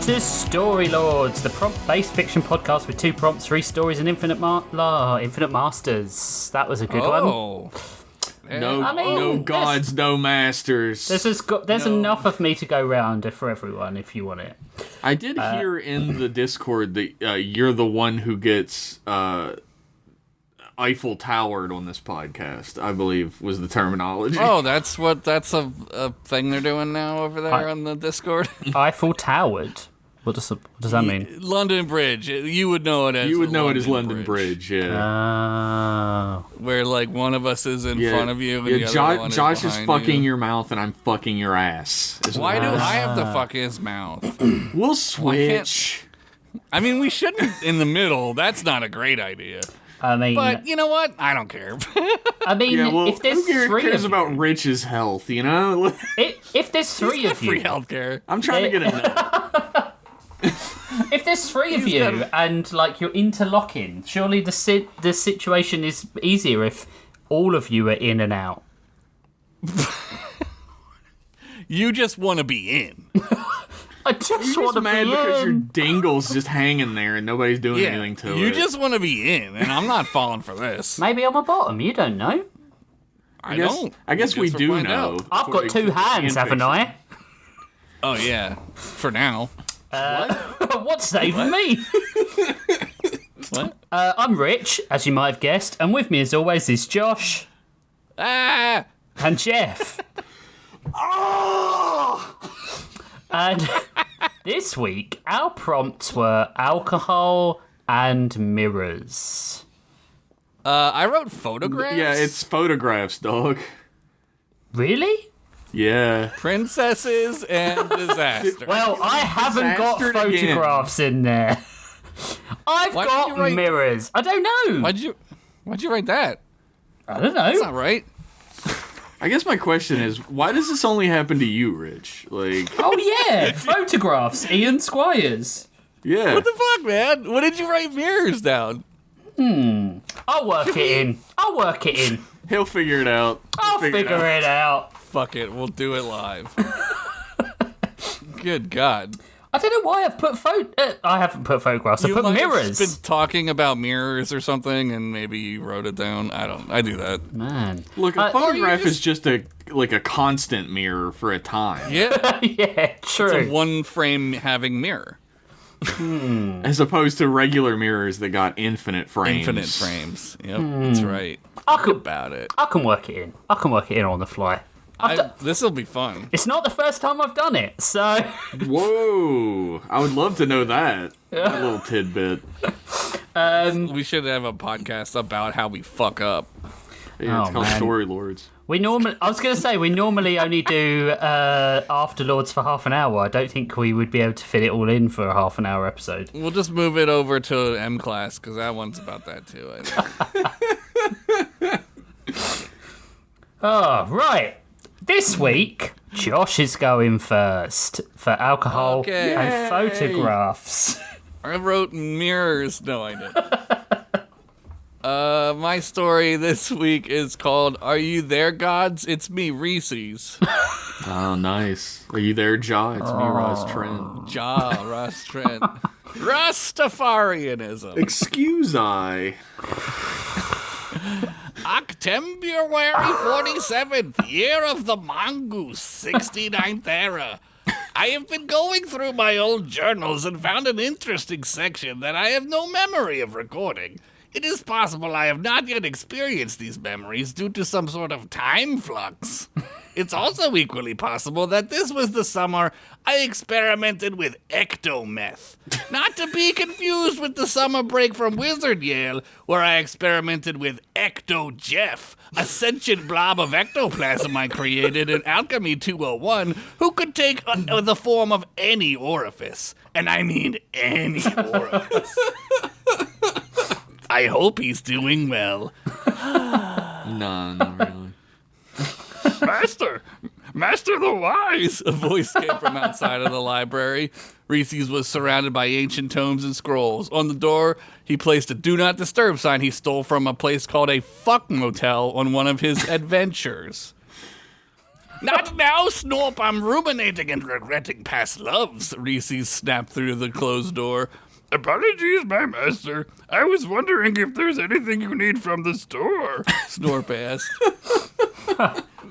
to Story Lords, the prompt-based fiction podcast with 2 prompts, 3 stories, and infinite masters. That was a good one. No gods, no masters. There's enough of me to go round for everyone if you want it. I did hear in the Discord that you're the one who gets Eiffel Towered on this podcast, I believe was the terminology. Oh, that's a thing they're doing now over there on the Discord? Eiffel Towered? What does that mean? London Bridge. You would know it as London Bridge, yeah. Where like one of us is in front of you and the other one is Josh is fucking you. your mouth and I'm fucking your ass. Why do I have to fuck his mouth? We'll switch. I mean, we shouldn't in the middle. That's not a great idea. But you know what? I don't care. I mean, if there's who cares about Rich's health, you know? if there's 3 of you, free healthcare. I'm trying to get a note. If there's 3 of you and like you're interlocking, surely the situation is easier if all of you are in and out. You just want to be in. I just want to be in. Because your dingle's just hanging there and nobody's doing anything to it. You just want to be in, and I'm not falling for this. Maybe I'm a bottom. You don't know. I don't. I guess we do know. I've got 2 hands, haven't I? Oh yeah, for now. What's saving me? What? I'm Rich, as you might have guessed, and with me as always is Josh. And Jeff. And this week, our prompts were alcohol and mirrors. I wrote photographs. Yeah, it's photographs, dog. Really? Yeah. Princesses and disaster. Well, I haven't got photographs in there. I've got mirrors. I don't know. Why'd you write that? I don't know. That's not right. I guess my question is, why does this only happen to you, Rich? Like, oh yeah, photographs, Ian Squires. Yeah. What the fuck, man? What did you write mirrors down? I'll work it in. He'll figure it out. I'll figure it out. Fuck it, we'll do it live. Good God. I don't know why I've put I haven't put photographs. I put mirrors. You've been talking about mirrors or something, and maybe you wrote it down. I do that. Man, look, a photograph is just a constant mirror for a time. Yeah, yeah, true. It's a one frame having mirror, as opposed to regular mirrors that got infinite frames. Infinite frames. Yep, that's right. I can work it in. I can work it in on the fly. This will be fun. It's not the first time I've done it, so... Whoa! I would love to know that. That little tidbit. We should have a podcast about how we fuck up. Yeah, it's called Story Lords. We normally only do Afterlords for half an hour. I don't think we would be able to fit it all in for a half an hour episode. We'll just move it over to M Class, because that one's about that too, I think. Oh, right. This week, Josh is going first for alcohol and photographs. I wrote mirrors. No, I didn't. My story this week is called "Are You There, Gods? It's Me, Reesez." Oh, nice. Are you there, Ja? It's me, Ross Trent. Ross Trent. Rastafarianism. Excuse I. Octembuary 47th, year of the mongoose, 69th era. I have been going through my old journals and found an interesting section that I have no memory of recording. It is possible I have not yet experienced these memories due to some sort of time flux. It's also equally possible that this was the summer I experimented with ectometh. Not to be confused with the summer break from Wizard Yale, where I experimented with Ecto-Jeff, a sentient blob of ectoplasm I created in Alchemy 201, who could take the form of any orifice. And I mean any orifice. I hope he's doing well. No, not really. Master the Wise! A voice came from outside of the library. Reesez was surrounded by ancient tomes and scrolls. On the door, he placed a Do Not Disturb sign he stole from a place called a Fuck Motel on one of his adventures. Not now, Snorp. I'm ruminating and regretting past loves. Reesez snapped through the closed door. Apologies, my master. I was wondering if there's anything you need from the store, Snorp asked.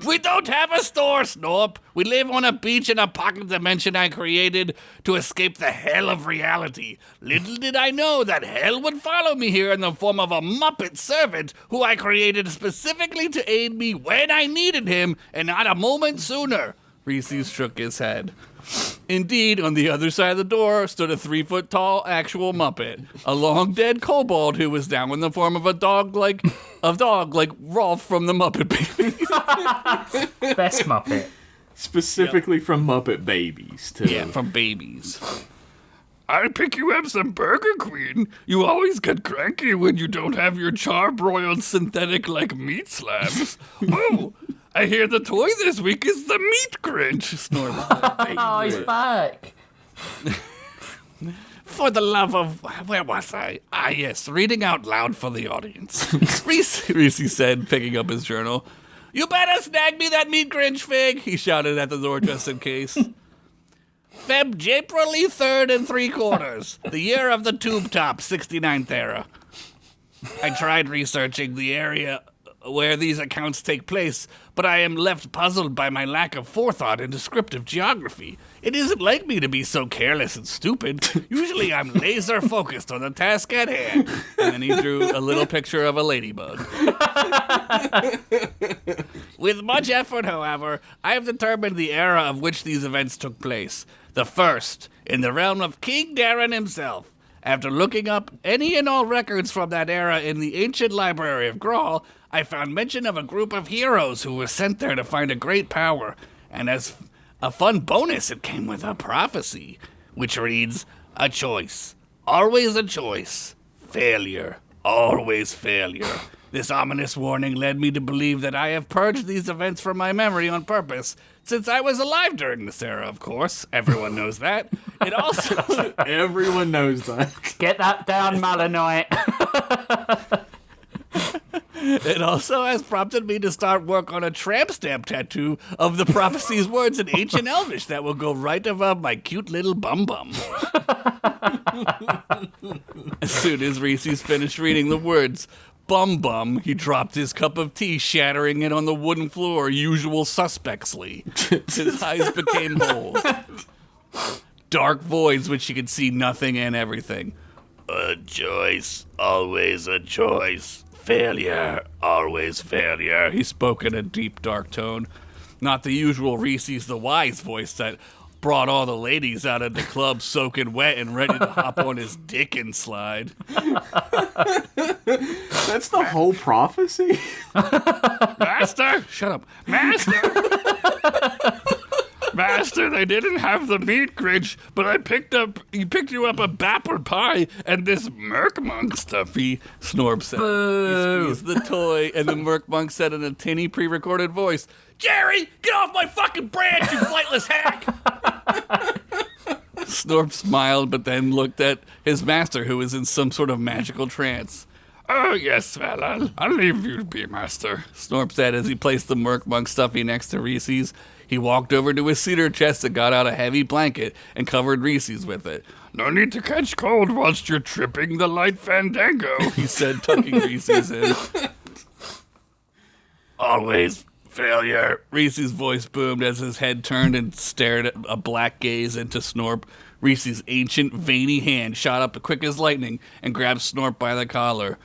We don't have a store, Snorp. We live on a beach in a pocket dimension I created to escape the hell of reality. Little did I know that hell would follow me here in the form of a Muppet servant who I created specifically to aid me when I needed him and not a moment sooner. Reesez shook his head. Indeed, on the other side of the door stood a 3-foot-tall actual Muppet, a long-dead kobold who was now in the form of a dog like Rolf from the Muppet Babies. Best Muppet. Specifically from Muppet Babies, too. Yeah, from Babies. I pick you up some Burger Queen. You always get cranky when you don't have your charbroiled synthetic like meat slabs. Whoa! I hear the toy this week is the Meat Grinch, Snorp. Oh, he's back. For the love of... Where was I? Ah, yes, reading out loud for the audience. Reese said, picking up his journal. You better snag me that Meat Grinch fig, he shouted at the door just in case. Feb Japrily 3rd and 3/4, the year of the tube top, 69th era. I tried researching the area where these accounts take place, but I am left puzzled by my lack of forethought in descriptive geography. It isn't like me to be so careless and stupid. Usually I'm laser focused on the task at hand. And then he drew a little picture of a ladybug. With much effort, however, I have determined the era of which these events took place. The first, in the realm of King Darren himself. After looking up any and all records from that era in the ancient library of Grawl, I found mention of a group of heroes who were sent there to find a great power, and as a fun bonus, it came with a prophecy, which reads, a choice, always a choice, failure, always failure. This ominous warning led me to believe that I have purged these events from my memory on purpose, since I was alive during this era, of course. Everyone knows that. It also... Everyone knows that. Get that down, Malanite. It also has prompted me to start work on a tramp stamp tattoo of the prophecy's words in ancient Elvish that will go right above my cute little bum-bum. As soon as Reesez finished reading the words, bum-bum, he dropped his cup of tea, shattering it on the wooden floor, usual suspectsly. His eyes became holes. Dark voids which he could see nothing and everything. A choice, always a choice. Failure, always failure, he spoke in a deep, dark tone. Not the usual Reesez the Wise voice that brought all the ladies out of the club soaking wet and ready to hop on his dick and slide. That's the whole prophecy? Master! Shut up. Master! Master, they didn't have the Meat Grinch, but I picked you up a Bapper Pie and this Merc Monk stuffy, Snorp said. He squeezed the toy, and the Merc Monk said in a tinny pre-recorded voice, Jerry, get off my fucking branch, you flightless hack! Snorp smiled, but then looked at his master, who was in some sort of magical trance. Oh, yes, well, I'll leave you be, master, Snorp said as he placed the Merc Monk stuffy next to Reesez. He walked over to his cedar chest and got out a heavy blanket and covered Reesez with it. No need to catch cold whilst you're tripping the light fandango, he said, tucking Reesez in. Always failure, Reesez's voice boomed as his head turned and stared at a black gaze into Snorp. Reesez's ancient, veiny hand shot up quick as lightning and grabbed Snorp by the collar.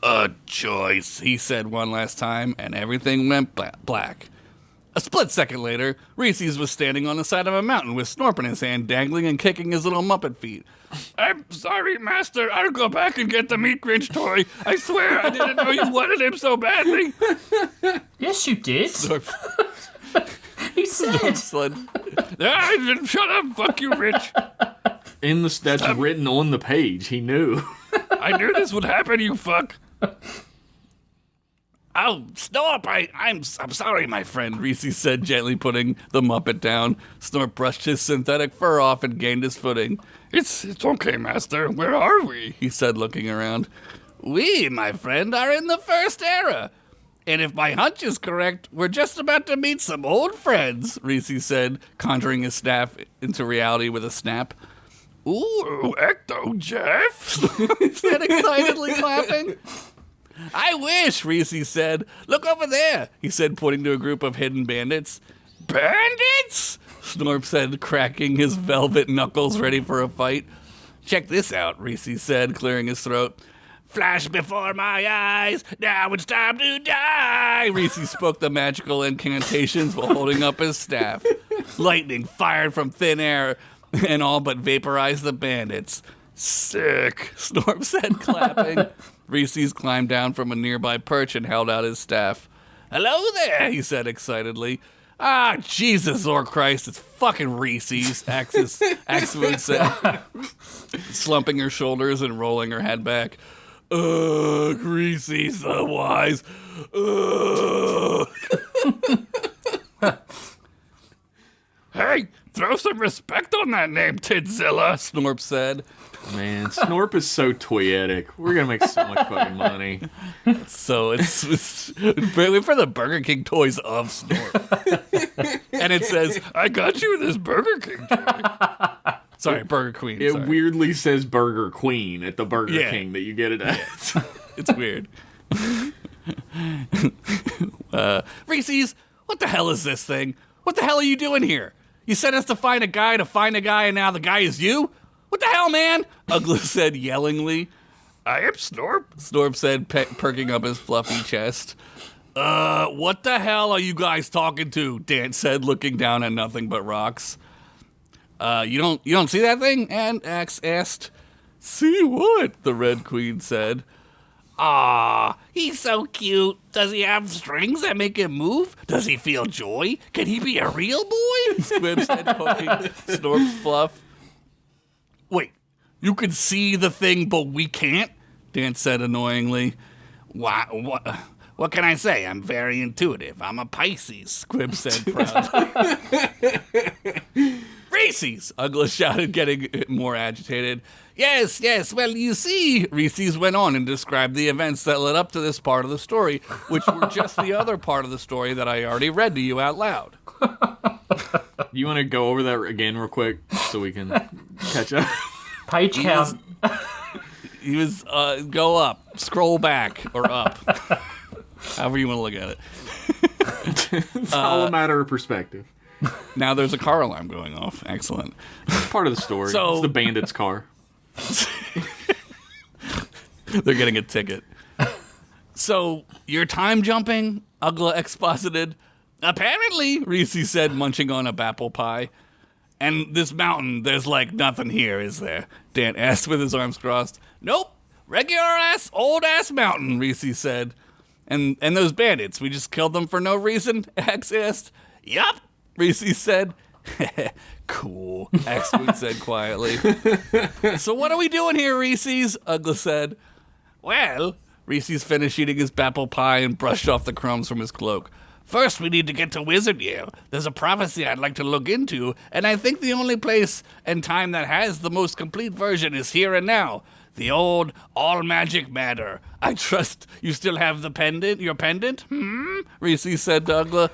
A choice, he said one last time, and everything went black. A split second later, Reesez was standing on the side of a mountain with Snorp in his hand, dangling and kicking his little Muppet feet. I'm sorry, Master. I'll go back and get the Meat Grinch toy. I swear I didn't know you wanted him so badly. Yes, you did. Snorp. He said. Shut up. Fuck you, Rich. That's written on the page. He knew. I knew this would happen, you fuck. Oh, Snorp, I'm sorry, my friend, Reesez said, gently putting the Muppet down. Snorp brushed his synthetic fur off and gained his footing. It's okay, Master. Where are we? He said, looking around. We, my friend, are in the first era. And if my hunch is correct, we're just about to meet some old friends, Reese said, conjuring his staff into reality with a snap. Ooh, Ecto Jeff, he said, excitedly clapping. I wish, Reese said. Look over there, he said, pointing to a group of hidden bandits. Bandits? Snorp said, cracking his velvet knuckles ready for a fight. Check this out, Reese said, clearing his throat. Flash before my eyes, now it's time to die! Reese spoke the magical incantations while holding up his staff. Lightning fired from thin air and all but vaporized the bandits. Sick, Snorp said, clapping. Reese climbed down from a nearby perch and held out his staff. Hello there, he said excitedly. Ah, Jesus or Christ, it's fucking Reese's, Axwood said, slumping her shoulders and rolling her head back. Reesez the Wise. Hey, throw some respect on that name, Tidzilla, Snorp said. Man, Snorp is so toyetic. We're gonna make so much fucking money. So it's really for the Burger King toys of Snorp. And it says, I got you this Burger King toy. Sorry, Burger Queen. It weirdly says Burger Queen at the Burger King that you get it at. It's weird. Reese's, what the hell is this thing? What the hell are you doing here? You sent us to find a guy, and now the guy is you? What the hell, man? Ugla said yellingly. I am Snorp, Snorp said, perking up his fluffy chest. What the hell are you guys talking to? Dan said, looking down at nothing but rocks. You don't see that thing? And Axe asked. See what? The Red Queen said. Ah, he's so cute. Does he have strings that make him move? Does he feel joy? Can he be a real boy? Squib said, poking Snorp's fluff. Wait, you can see the thing, but we can't? Dan said annoyingly. What can I say? I'm very intuitive. I'm a Pisces, Squib said proudly. Reese's, Ugla shouted, getting more agitated. Yes, well, you see, Reese's went on and described the events that led up to this part of the story, which were just the other part of the story that I already read to you out loud. You want to go over that again real quick so we can catch up? Page count. He was go up, scroll back, or up. However you want to look at it. It's all a matter of perspective. Now there's a car alarm going off. Excellent. It's part of the story. So, it's the bandit's car. They're getting a ticket. So, you're time jumping? Ugla exposited. Apparently, Reese said, munching on a apple pie. And this mountain, there's like nothing here, is there? Dan asked with his arms crossed. Nope. Regular ass, old ass mountain, Reese said. And those bandits, we just killed them for no reason? Axe asked. Yup, Reese said. Cool, Axwood said quietly. So what are we doing here, Reese's? Ugla said. Well, Reese's finished eating his apple pie and brushed off the crumbs from his cloak. First, we need to get to Wizard Yale. There's a prophecy I'd like to look into, and I think the only place and time that has the most complete version is here and now. The old all-magic matter. I trust you still have the pendant, your pendant? Reese said to Ugla.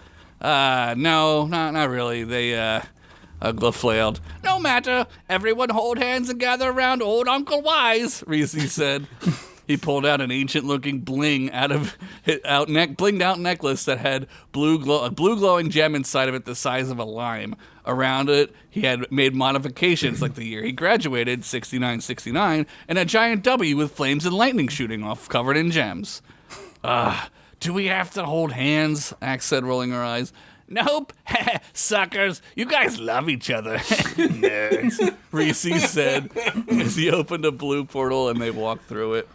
No, not really. Ugla flailed. No matter. Everyone hold hands and gather around old Uncle Wise, Reese said. He pulled out an ancient-looking blinged out necklace that had a blue glowing gem inside of it the size of a lime. Around it, he had made modifications like the year he graduated, 6969, and a giant W with flames and lightning shooting off, covered in gems. Do we have to hold hands? Axe said, rolling her eyes. Nope. Suckers. You guys love each other. Nerds. Reese said as he opened a blue portal and they walked through it.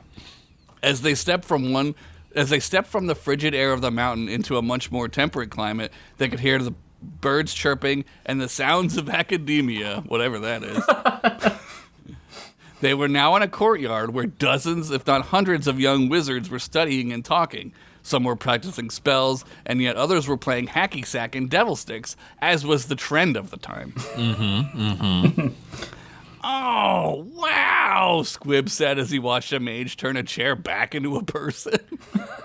As they stepped from the frigid air of the mountain into a much more temperate climate, they could hear the birds chirping and the sounds of academia, whatever that is. They were now in a courtyard where dozens, if not hundreds, of young wizards were studying and talking. Some were practicing spells, and yet others were playing hacky sack and devil sticks, as was the trend of the time. Oh, wow! Wow, Squib said as he watched a mage turn a chair back into a person.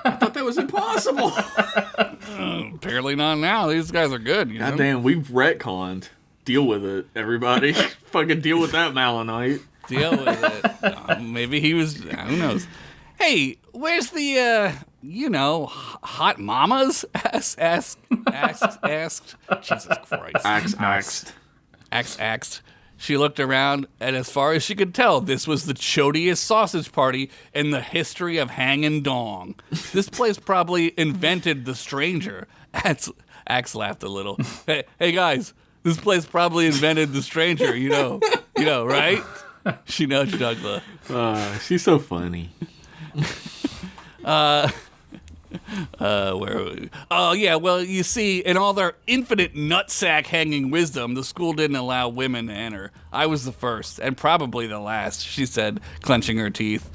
I thought that was impossible. Apparently not now. These guys are good. You know? Goddamn, we've retconned. Deal with it, everybody. Fucking deal with that Malinite. Deal with it. Maybe he was, who knows. Hey, where's the, hot mamas? Asked. Jesus Christ. Axed. She looked around, and as far as she could tell, this was the chodiest sausage party in the history of hanging dong. This place probably invented the stranger. Axe laughed a little. Hey guys, this place probably invented the stranger, you know, right? She nudged Ugla. She's so funny. Where are we? Oh, yeah, well, you see, in all their infinite nutsack hanging wisdom, the school didn't allow women to enter. I was the first, and probably the last, she said, clenching her teeth.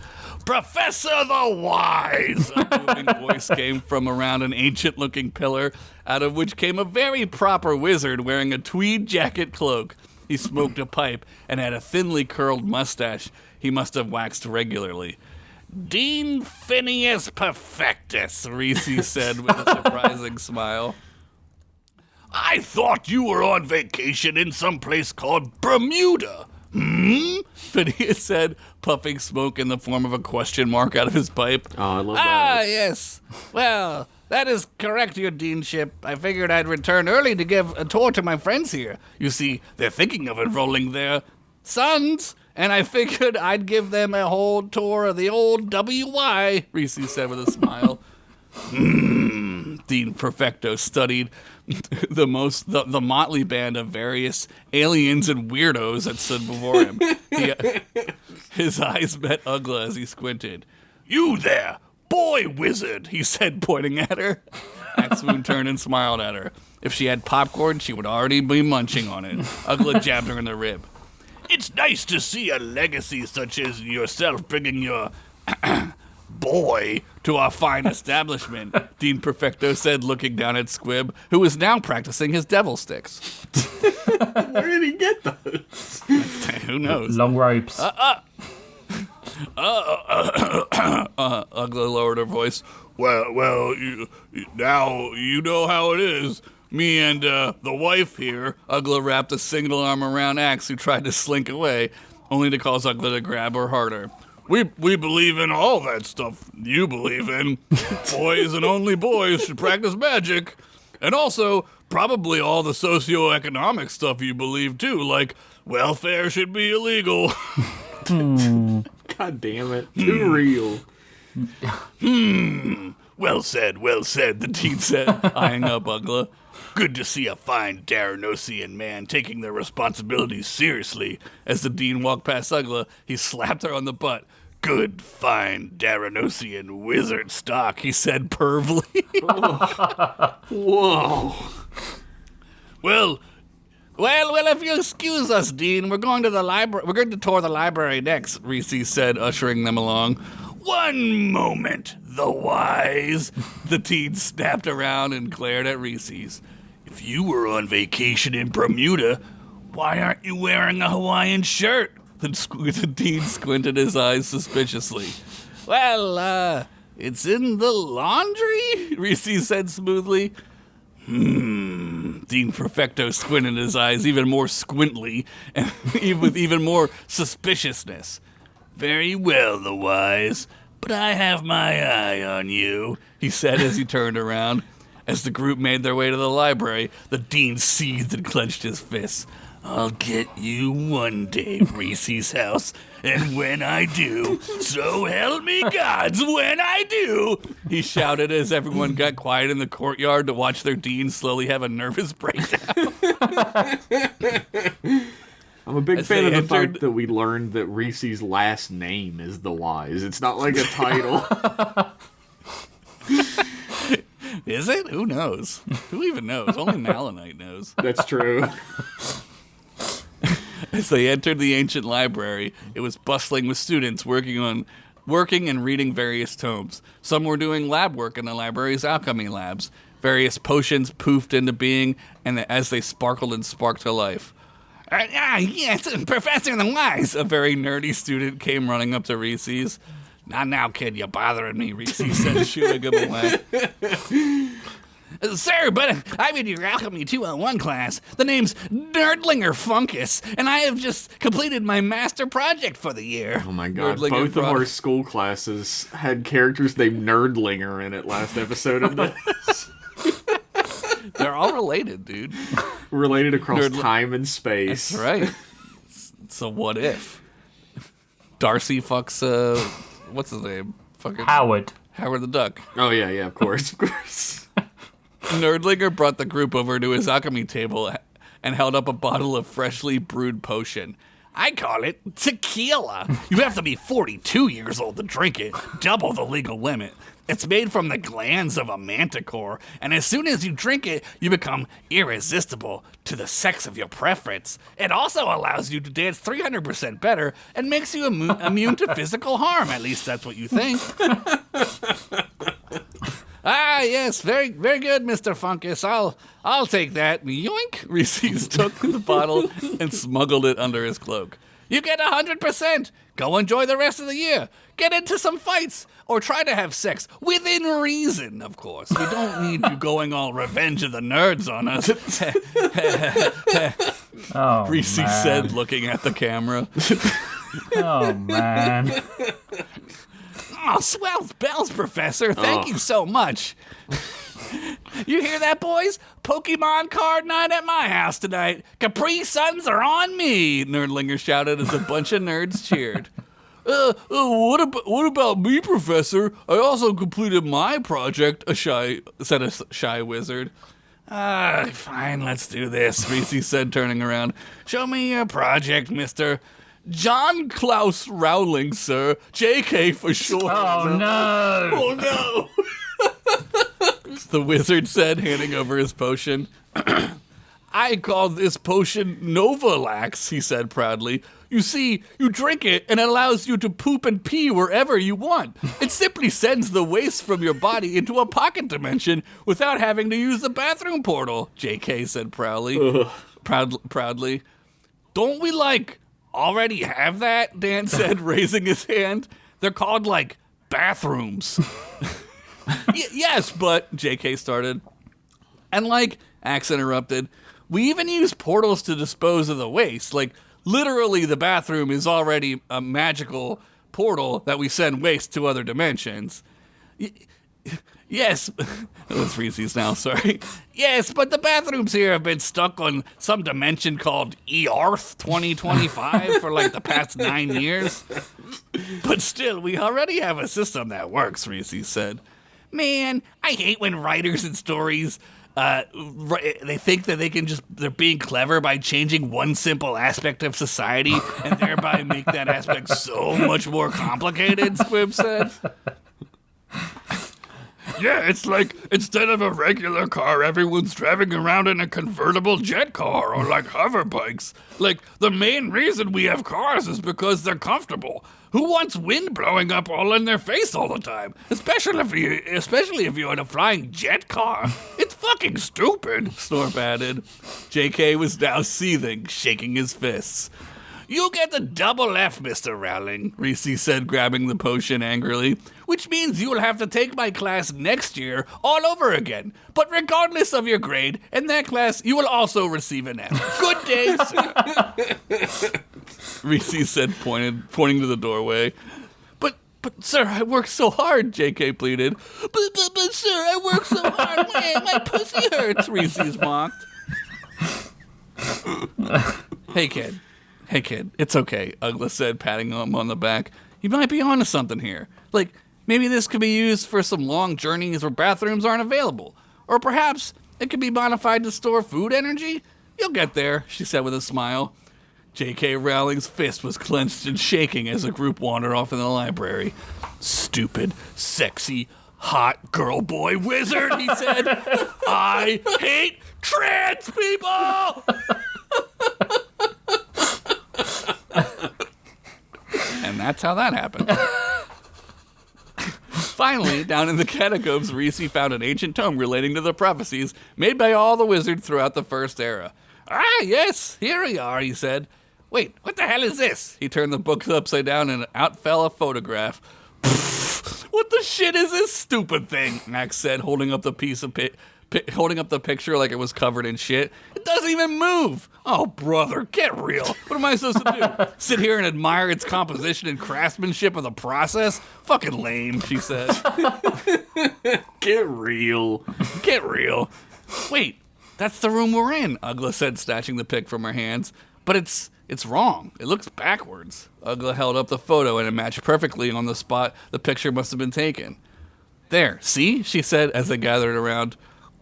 Professor the Wise! A booming voice came from around an ancient-looking pillar, out of which came a very proper wizard wearing a tweed jacket cloak. He smoked a pipe and had a thinly curled mustache he must have waxed regularly. Dean Phineas Perfectus, Reesez said with a surprising smile. I thought you were on vacation in some place called Bermuda. Phineas said, puffing smoke in the form of a question mark out of his pipe. Oh, I love that. Ah, yes. Well, that is correct, your deanship. I figured I'd return early to give a tour to my friends here. You see, they're thinking of enrolling their sons, and I figured I'd give them a whole tour of the old WY, Reesez said with a smile. Dean Perfecto studied the motley band of various aliens and weirdos that stood before him. His eyes met Ugla as he squinted. You there, boy wizard, he said, pointing at her. Axemoon turned and smiled at her. If she had popcorn, she would already be munching on it. Ugla jabbed her in the rib. It's nice to see a legacy such as yourself bringing your boy to our fine establishment, Dean Perfecto said, looking down at Squib, who was now practicing his devil sticks. Where did he get those? Who knows? Long ropes. Ugla lowered her voice. Well, now you know how it is. Me and the wife here, Ugla wrapped a single arm around Axe, who tried to slink away, only to cause Ugla to grab her harder. We believe in all that stuff you believe in. Boys and only boys should practice magic. And also, probably all the socioeconomic stuff you believe, too, like welfare should be illegal. God damn it. Too real. Well said, the dean said, eyeing up Ugla. Good to see a fine Daranosian man taking their responsibilities seriously. As the dean walked past Ugla, he slapped her on the butt. Good, fine Daranosian wizard stock, he said pervily. Whoa. Well, if you excuse us, Dean, we're going to the library. We're going to tour the library next, Reesez said, ushering them along. One moment, the Wise. The teen snapped around and glared at Reesez. If you were on vacation in Bermuda, why aren't you wearing a Hawaiian shirt? The dean squinted his eyes suspiciously. Well, it's in the laundry, Reesez said smoothly. Dean Perfecto squinted his eyes even more squintly and with even more suspiciousness. Very well, the Wise, but I have my eye on you, he said as he turned around. As the group made their way to the library, the dean seethed and clenched his fists. I'll get you one day, Reesez house, and when I do, so help me gods, when I do, he shouted as everyone got quiet in the courtyard to watch their dean slowly have a nervous breakdown. I'm a big fan of the fact that we learned that Reese's last name is the Wise. It's not like a title. Is it? Who knows? Who even knows? Only Malinite knows. That's true. As they entered the ancient library, it was bustling with students working and reading various tomes. Some were doing lab work in the library's alchemy labs. Various potions poofed into being, and as they sparkled and sparked to life. Yes, Professor the Wise. A very nerdy student came running up to Reesez. Not now, kid, you're bothering me, Reesez said, shooing him away. Sir, but I'm in your Alchemy 201 class. The name's Nerdlinger Funkus, and I have just completed my master project for the year. Oh my god, both of our school classes had characters named Nerdlinger in it last episode of this. They're all related, dude. Related across time and space. That's right. So what if? Darcy fucks, what's his name? Fucking Howard the Duck. Oh yeah, of course. Nerdlinger brought the group over to his alchemy table and held up a bottle of freshly brewed potion. I call it tequila. You have to be 42 years old to drink it, double the legal limit. It's made from the glands of a manticore, and as soon as you drink it, you become irresistible to the sex of your preference. It also allows you to dance 300% better and makes you immune to physical harm. At least that's what you think. Ah, yes, very, very good, Mr. Funkus. I'll take that. Yoink! Reesez took the bottle and smuggled it under his cloak. You get 100%. Go enjoy the rest of the year. Get into some fights or try to have sex within reason, of course. We don't need you going all Revenge of the Nerds on us. Reesez said, looking at the camera. Oh, man. Oh, swell bells, Professor. Thank you so much. You hear that, boys? Pokemon card night at my house tonight. Capri Suns are on me, Nerdlinger shouted as a bunch of nerds cheered. What about me, Professor? I also completed my project, said a shy wizard. Fine, let's do this, Reesez said, turning around. Show me your project, mister. John Klaus Rowling, sir. JK for short. Oh, no. Oh, no. The wizard said, handing over his potion. I call this potion Novalax, he said proudly. You see, you drink it and it allows you to poop and pee wherever you want. It simply sends the waste from your body into a pocket dimension without having to use the bathroom portal, JK said proudly. Proudly. Don't we, already have that? Dan said, raising his hand. They're called, bathrooms. Yes, but, JK started. And, Axe interrupted, we even use portals to dispose of the waste. Literally, the bathroom is already a magical portal that we send waste to other dimensions. Yes, it was Reesez now, sorry. Yes, but the bathrooms here have been stuck on some dimension called Earth 2025 for the past 9 years. But still, we already have a system that works, Reesez said. Man, I hate when writers and stories, they think that they're being clever by changing one simple aspect of society and thereby make that aspect so much more complicated, Squib said. Yeah, it's instead of a regular car, everyone's driving around in a convertible jet car or hover bikes. The main reason we have cars is because they're comfortable. Who wants wind blowing up all in their face all the time? Especially if you're in a flying jet car. It's fucking stupid, Snorp added. JK was now seething, shaking his fists. You get the double F, Mr. Rowling, Reesez said, grabbing the potion angrily, which means you will have to take my class next year all over again. But regardless of your grade, in that class, you will also receive an F. Good day, sir. Reesez said, pointing to the doorway. But, sir, I worked so hard, JK pleaded. But, sir, I worked so hard. Man, my pussy hurts, Reesez mocked. Hey, kid, it's okay, Ugla said, patting him on the back. You might be onto something here. Maybe this could be used for some long journeys where bathrooms aren't available. Or perhaps it could be modified to store food energy. You'll get there, she said with a smile. J.K. Rowling's fist was clenched and shaking as the group wandered off in the library. Stupid, sexy, hot girl boy wizard, he said. I hate trans people! And that's how that happened. Finally, down in the catacombs, Reesez found an ancient tome relating to the prophecies made by all the wizards throughout the First Era. Ah, yes, here we are, he said. Wait, what the hell is this? He turned the book upside down and out fell a photograph. What the shit is this stupid thing? Max said, holding up the holding up the picture like it was covered in shit. It doesn't even move. Oh, brother, get real. What am I supposed to do? Sit here and admire its composition and craftsmanship of the process? Fucking lame, she said. Get real. Get real. Wait, that's the room we're in, Ugla said, snatching the pic from her hands. But it's wrong. It looks backwards. Ugla held up the photo and it matched perfectly on the spot the picture must have been taken. There, see? She said as they gathered around.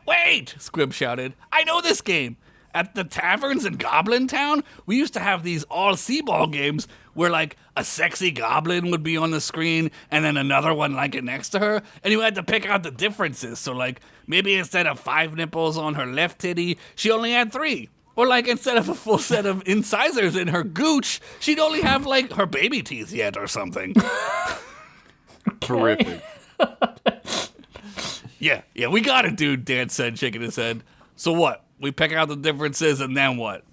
Wait! Squib shouted. I know this game. At the taverns in Goblin Town, we used to have these all-see-ball games where, like, a sexy goblin would be on the screen and then another one like it next to her, and you had to pick out the differences. So, like, maybe instead of 5 nipples on her left titty, she only had 3. Or, like, instead of a full set of incisors in her gooch, she'd only have, like, her baby teeth yet or something. Terrific. Yeah, we got it, dude, Dan said, shaking his head. So what? We pick out the differences and then what?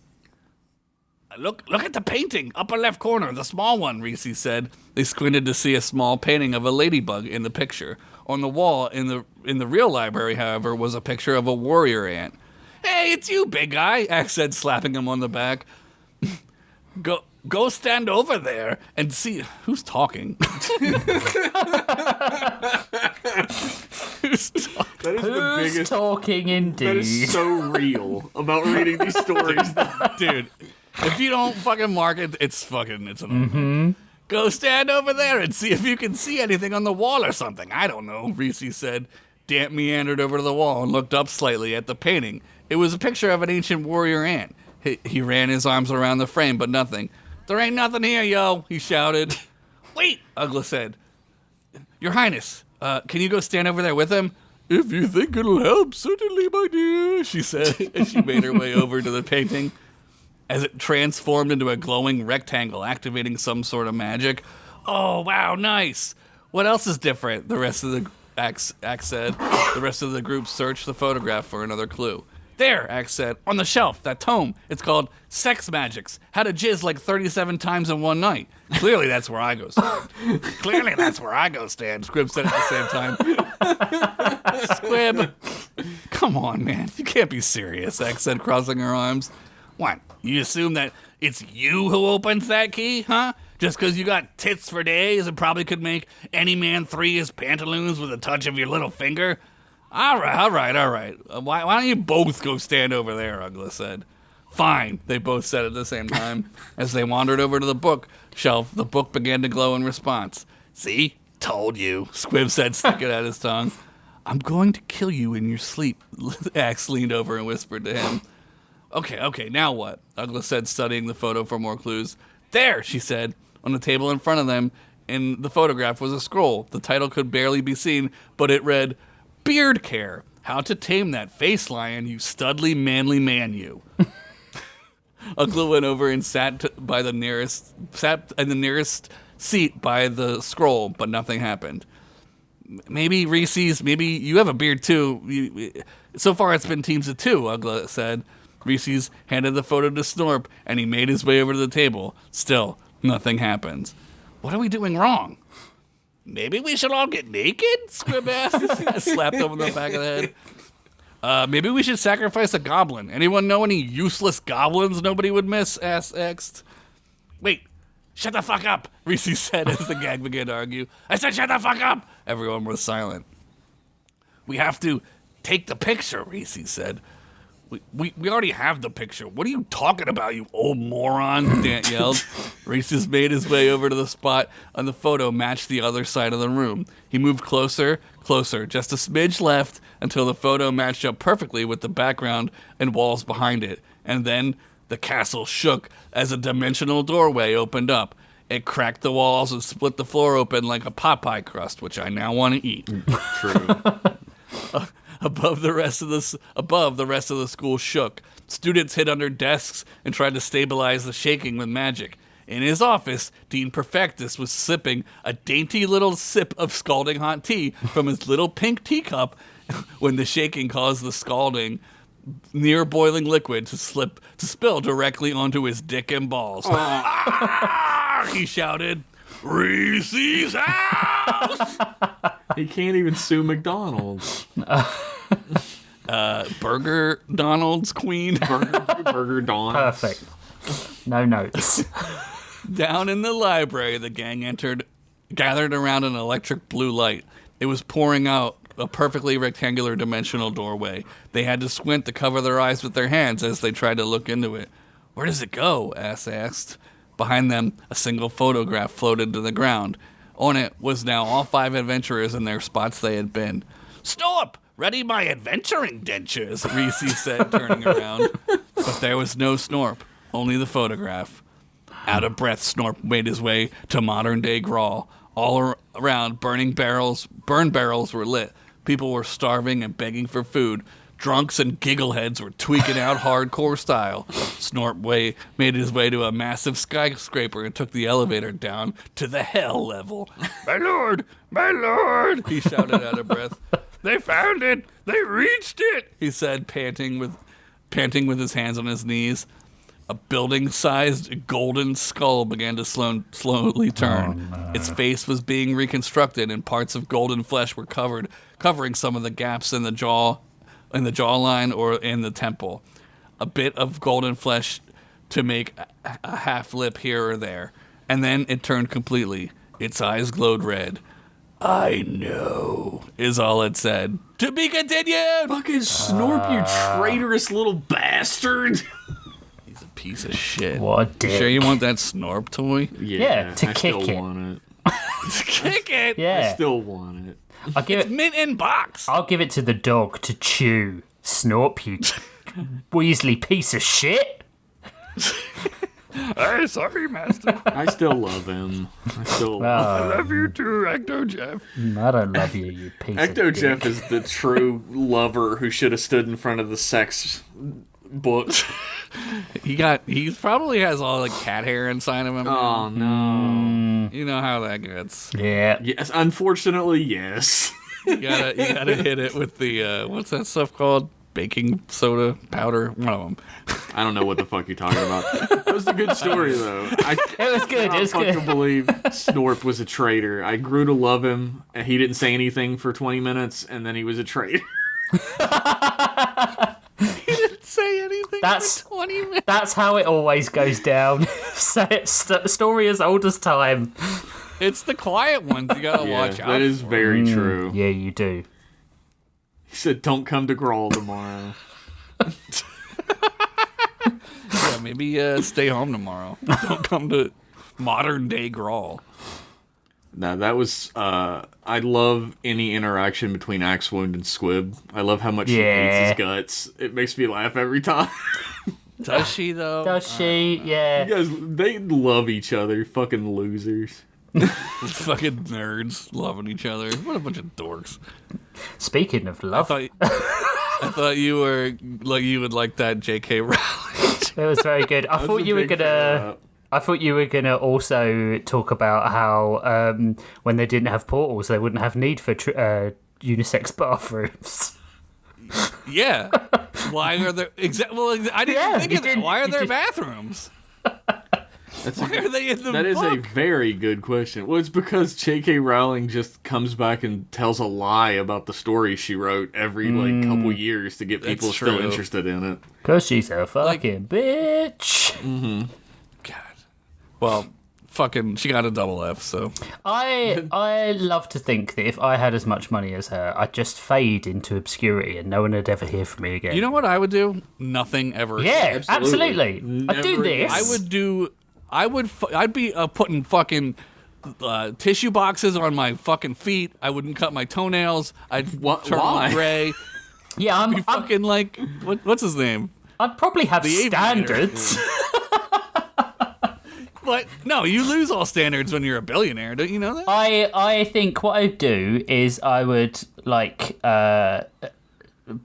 Look at the painting, upper left corner, the small one, Reesez said. They squinted to see a small painting of a ladybug in the picture. On the wall in the real library, however, was a picture of a warrior ant. Hey, it's you, big guy, Axe said, slapping him on the back. Go stand over there and see who's talking. That is the biggest talking indeed. That is so real about reading these stories. Dude, if you don't fucking mark it, it's an Go stand over there and see if you can see anything on the wall or something. I don't know, Reesez said. Dant meandered over to the wall and looked up slightly at the painting. It was a picture of an ancient warrior ant. He ran his arms around the frame, but nothing. There ain't nothing here, yo, he shouted. Wait, Ugla said. Your Highness, can you go stand over there with him? If you think it'll help, certainly, my dear, she said, as she made her way over to the painting. As it transformed into a glowing rectangle, activating some sort of magic. Oh, wow, nice. What else is different? The rest of the Axe said. The rest of the group searched the photograph for another clue. There, Axe said, on the shelf, that tome. It's called Sex Magics. How to Jizz like 37 times in one night. Clearly that's where I go stand. Clearly that's where I go stand, Squib said at the same time. Squib, come on, man. You can't be serious, Axe said, crossing her arms. What, you assume that it's you who opens that key, huh? Just because you got tits for days and probably could make any man 3 his pantaloons with a touch of your little finger? All right. Why don't you both go stand over there, Ugla said. Fine, they both said at the same time. As they wandered over to the bookshelf, the book began to glow in response. See? Told you, Squib said, sticking out his tongue. I'm going to kill you in your sleep, Axe leaned over and whispered to him. Okay, now what? Ugla said, studying the photo for more clues. There, she said. On the table in front of them, in the photograph was a scroll. The title could barely be seen, but it read, Beard Care. How to tame that face lion, you studly manly man, you. Ugla went over and sat in the nearest seat by the scroll, but nothing happened. Maybe Reesez, maybe you have a beard too. So far it's been teams of 2, Ugla said. Reesez handed the photo to Snorp, and he made his way over to the table. Still, nothing happens. What are we doing wrong? Maybe we should all get naked? Squib asked. Slapped him on the back of the head. Maybe we should sacrifice a goblin. Anyone know any useless goblins nobody would miss? Asked Ext. Wait, shut the fuck up, Reesez said as the gang began to argue. I said shut the fuck up! Everyone was silent. We have to take the picture, Reesez said. We already have the picture. What are you talking about, you old moron? Dant yelled. Reesez made his way over to the spot on the photo matched the other side of the room. He moved closer, just a smidge left until the photo matched up perfectly with the background and walls behind it. And then the castle shook as a dimensional doorway opened up. It cracked the walls and split the floor open like a Popeye crust, which I now want to eat. True. Above the rest of the school shook. Students hid under desks and tried to stabilize the shaking with magic. In his office, Dean Perfectus was sipping a dainty little sip of scalding hot tea from his little pink teacup when the shaking caused the scalding near boiling liquid to spill directly onto his dick and balls. Ah! He shouted, "Reese's house!" He can't even sue McDonald's. Burger Donald's queen. Burger Don. Perfect. No notes. Down in the library, the gang gathered around an electric blue light. It was pouring out a perfectly rectangular dimensional doorway. They had to squint to cover their eyes with their hands as they tried to look into it. "Where does it go?" Ass asked. Behind them, a single photograph floated to the ground. On it was now all 5 adventurers in their spots they had been. "Stop! Ready my adventuring dentures," Reese said, turning around. But there was no Snorp, only the photograph. Out of breath, Snorp made his way to modern-day Grawl. All around, burn barrels were lit. People were starving and begging for food. Drunks and giggleheads were tweaking out hardcore style. Snorp made his way to a massive skyscraper and took the elevator down to the hell level. My lord! My lord! He shouted out of breath. "They found it! They reached it!" he said, panting with his hands on his knees. A building-sized golden skull began to slowly turn. Oh, no. Its face was being reconstructed, and parts of golden flesh were covering some of the gaps in the jawline or in the temple. A bit of golden flesh to make a half lip here or there, and then it turned completely. Its eyes glowed red. "I know," is all it said. To be continued! Fucking Snorp, you traitorous little bastard! Piece of shit. What a dick. Sure you want that Snorp toy? Yeah, to kick it. Want it. To kick it? Yeah. I still want it. It's mint in box. I'll give it to the dog to chew. Snorp, you Weasley piece of shit. Hey, sorry, master. I still love him. I love you too, Ecto Jeff. I don't love you, you piece of Ecto dick. Jeff is the true lover who should have stood in front of the sex book. He probably has all the cat hair inside of him. Oh no. You know how that gets. Yeah. Yes, unfortunately, yes. You gotta hit it with the what's that stuff called? Baking soda powder? One of them. I don't know what the fuck you're talking about. That was a good story though. It was good. It was I good. fucking believe Snorp was a traitor. I grew to love him. And he didn't say anything for 20 minutes, and then he was a traitor. Say anything for 20 minutes. That's how it always goes down. Story as old as time. It's the quiet ones you gotta watch out. That is very true. Yeah, you do. He said, "Don't come to Grawl tomorrow." Yeah, maybe stay home tomorrow. Don't come to modern day Grawl. No, that was. I love any interaction between Axewound and Squib. I love how much she hates his guts. It makes me laugh every time. Does she though? Does she? Yeah. You guys, they love each other. Fucking losers. Fucking nerds loving each other. What a bunch of dorks. Speaking of love, I thought you were like you would like that J.K. Rowling. it was very good. I thought you were gonna also talk about how when they didn't have portals, they wouldn't have need for unisex bathrooms. Yeah. Why are there? Well, I didn't think of that. Why are there bathrooms? Why are they in the That is a book? very good question. Well, it's because J.K. Rowling just comes back and tells a lie about the story she wrote every couple years to get people That's still true. interested in it. Because she's a fucking bitch. God. Well, fucking, she got a double F. So I love to think that if I had as much money as her, I'd just fade into obscurity and no one would ever hear from me again. you know what I would do? Nothing ever. Yeah, Absolutely. absolutely. I'd do Never this. I'd be putting fucking tissue boxes on my fucking feet. I wouldn't cut my toenails. I'd turn why? them gray. Yeah, Be fucking like what's his name? I'd probably have The aviator. standards. But no, you lose all standards when you're a billionaire. Don't you know that? I think what I'd do is I would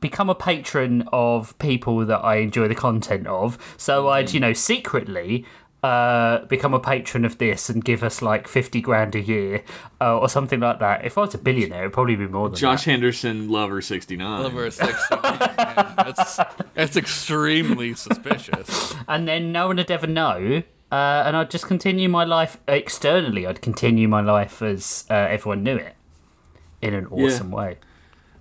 become a patron of people that I enjoy the content of. So I'd, secretly become a patron of this and give us like 50 grand a year or something like that. If I was a billionaire, it'd probably be more than Josh that. Henderson, Lover 69. Lover 69. Man, that's extremely suspicious. And then no one would ever know. And I'd just continue my life externally. I'd continue my life as everyone knew it in an awesome way.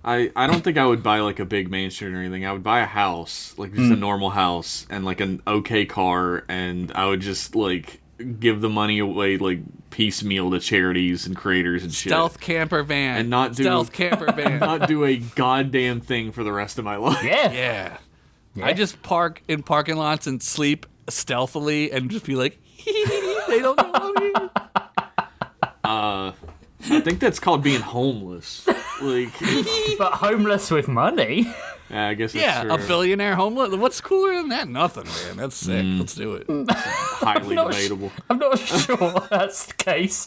I don't think I would buy like a big mansion or anything. I would buy a house, like just a normal house, and like an okay car, and I would just like give the money away like piecemeal to charities and creators and shit. Stealth camper van. And not do Stealth camper van. not do a goddamn thing for the rest of my life. Yeah. I just park in parking lots and sleep stealthily and just be like, they don't know I'm here. I think that's called being homeless. Like, But homeless with money. yeah, I guess that's true. A billionaire homeless. What's cooler than that? Nothing, man. That's sick. Let's do it. Highly debatable. I'm not sure that's the case.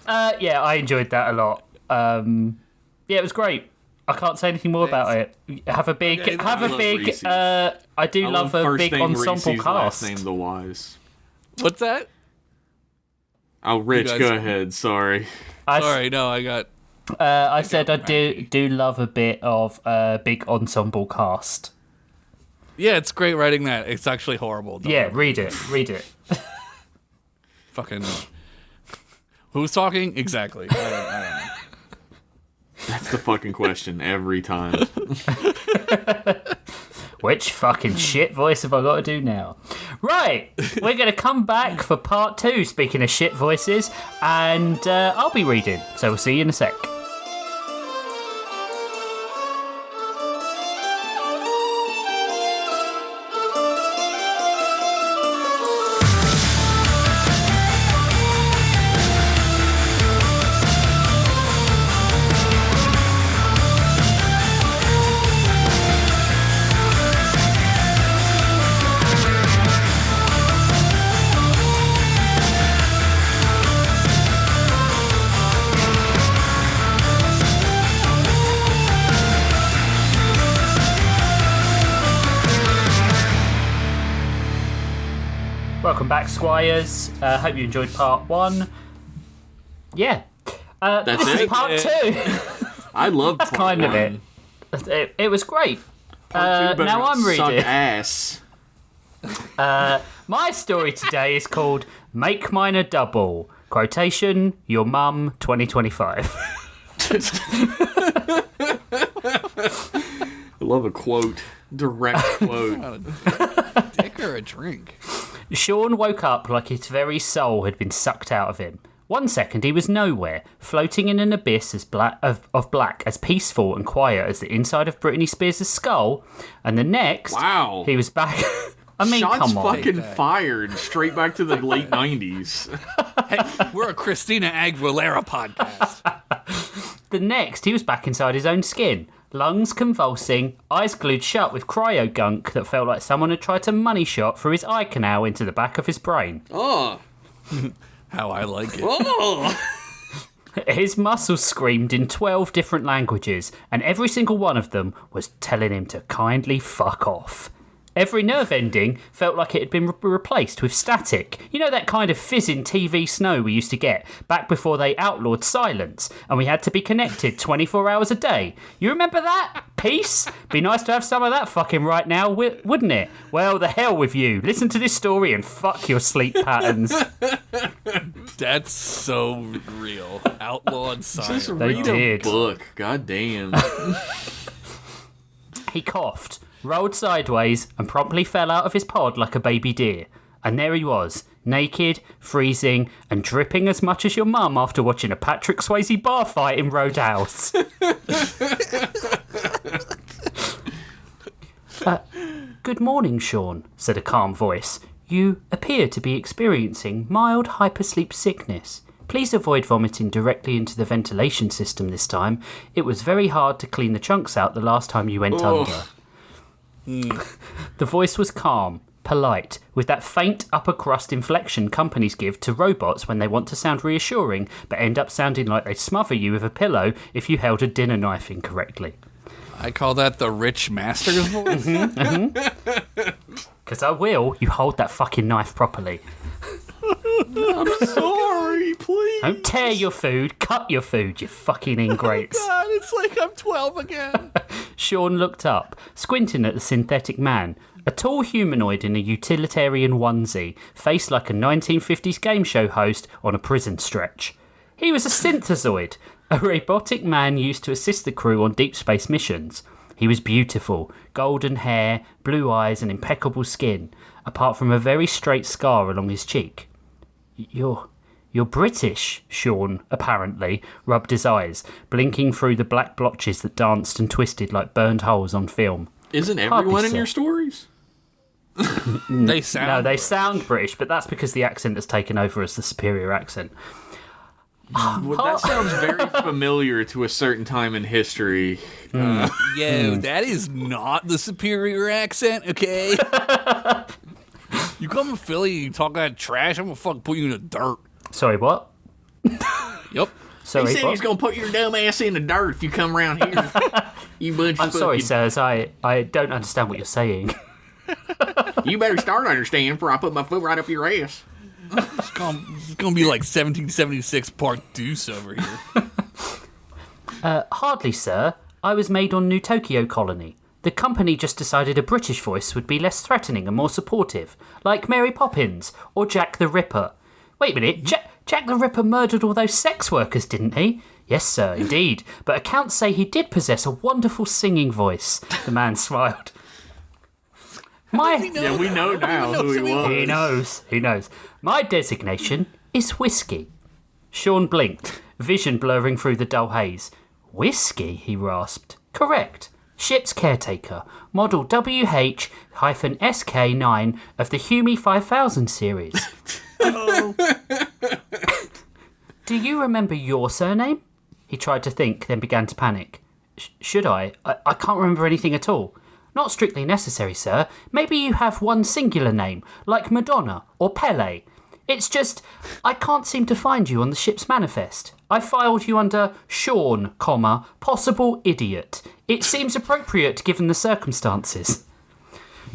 Yeah, I enjoyed that a lot. Yeah, it was great. I can't say anything more about it. Have a big. Reesez. I do love a big ensemble Reesez, cast. Last name the Wise. What's that? Oh, Rich, guys- go ahead. Sorry. Sorry, no, I got... I said I do love a bit of a big ensemble cast. Yeah, it's great writing that. It's actually horrible. Don't Yeah, worry. read it. Fucking... Who's talking? Exactly. I don't know. That's the fucking question every time. Which fucking shit voice have I got to do now? Right, we're going to come back for part 2, speaking of shit voices, and I'll be reading, so we'll see you in a sec. Welcome back, Squires. Hope you enjoyed part 1. Yeah. That's This is it? part 2. I love That's part kind of one. it. It was great. Part two better now I'm suck reading. ass. My story today is called Make Mine a Double. Quotation, your mum, 2025. I love a quote. Direct quote. Dick or a drink? Sean woke up like his very soul had been sucked out of him. 1 second he was nowhere, floating in an abyss as black as peaceful and quiet as the inside of Britney Spears' skull, and the next, Wow. he was back. I mean, Shots come on. fucking fired straight back to the late 90s. Hey, we're a Christina Aguilera podcast. The next, he was back inside his own skin, lungs convulsing, eyes glued shut with cryo gunk that felt like someone had tried to money shot through his eye canal into the back of his brain. Oh. How I like it. Oh. His muscles screamed in 12 different languages, and every single one of them was telling him to kindly fuck off. Every nerve ending felt like it had been replaced with static. You know that kind of fizzing TV snow we used to get back before they outlawed silence and we had to be connected 24 hours a day. You remember that? Peace? Be nice to have some of that fucking right now, wouldn't it? Well, the hell with you. Listen to this story and fuck your sleep patterns. That's so real. Outlawed science. Just read did. a book. God damn. He coughed, rolled sideways, and promptly fell out of his pod like a baby deer. And there he was, naked, freezing, and dripping as much as your mum after watching a Patrick Swayze bar fight in Roadhouse. Good morning, Sean, said a calm voice. You appear to be experiencing mild hypersleep sickness. Please avoid vomiting directly into the ventilation system this time. It was very hard to clean the chunks out the last time you went under. The voice was calm, polite, with that faint upper crust inflection companies give to robots when they want to sound reassuring, but end up sounding like they smother you with a pillow if you held a dinner knife incorrectly. I call that the rich master's voice. Because I will. You hold that fucking knife properly. I'm sorry, please. Don't tear your food. Cut your food, you fucking ingrates. Oh God, it's like I'm 12 again. Sean looked up, squinting at the synthetic man. A tall humanoid in a utilitarian onesie, faced like a 1950s game show host on a prison stretch. He was a synthezoid, a robotic man used to assist the crew on deep space missions. He was beautiful, golden hair, blue eyes and impeccable skin, apart from a very straight scar along his cheek. You're British, Sean, apparently, rubbed his eyes, blinking through the black blotches that danced and twisted like burned holes on film. Isn't everyone in your stories? They sound No, they sound British, but that's because the accent has taken over as the superior accent. Well, that sounds very familiar to a certain time in history. Yo, that is not the superior accent, okay? You come to Philly and you talk that trash, I'm gonna fucking put you in the dirt. Sorry, what? Yep. Sorry, He said what? he's gonna put your dumb ass in the dirt if you come around here. You bunch I'm of sorry, fucking... sirs. I don't understand what you're saying. You better start understanding before I put my foot right up your ass. It's gonna be like 1776 Part Deuce over here. Hardly, sir. I was made on New Tokyo Colony. The company just decided a British voice would be less threatening and more supportive, like Mary Poppins or Jack the Ripper. Wait a minute, Jack the Ripper murdered all those sex workers, didn't he? Yes, sir, indeed. But accounts say he did possess a wonderful singing voice. The man smiled. Yeah, we know now who he was. He knows. My designation is whiskey. Sean blinked, vision blurring through the dull haze. Whiskey, he rasped. Correct. Ship's caretaker, model WH-SK9 of the Hume 5000 series. Do you remember your surname? He tried to think, then began to panic. Should I? I can't remember anything at all. Not strictly necessary, sir. Maybe you have one singular name, like Madonna or Pele. It's just, I can't seem to find you on the ship's manifest. I filed you under Sean, possible idiot. It seems appropriate given the circumstances.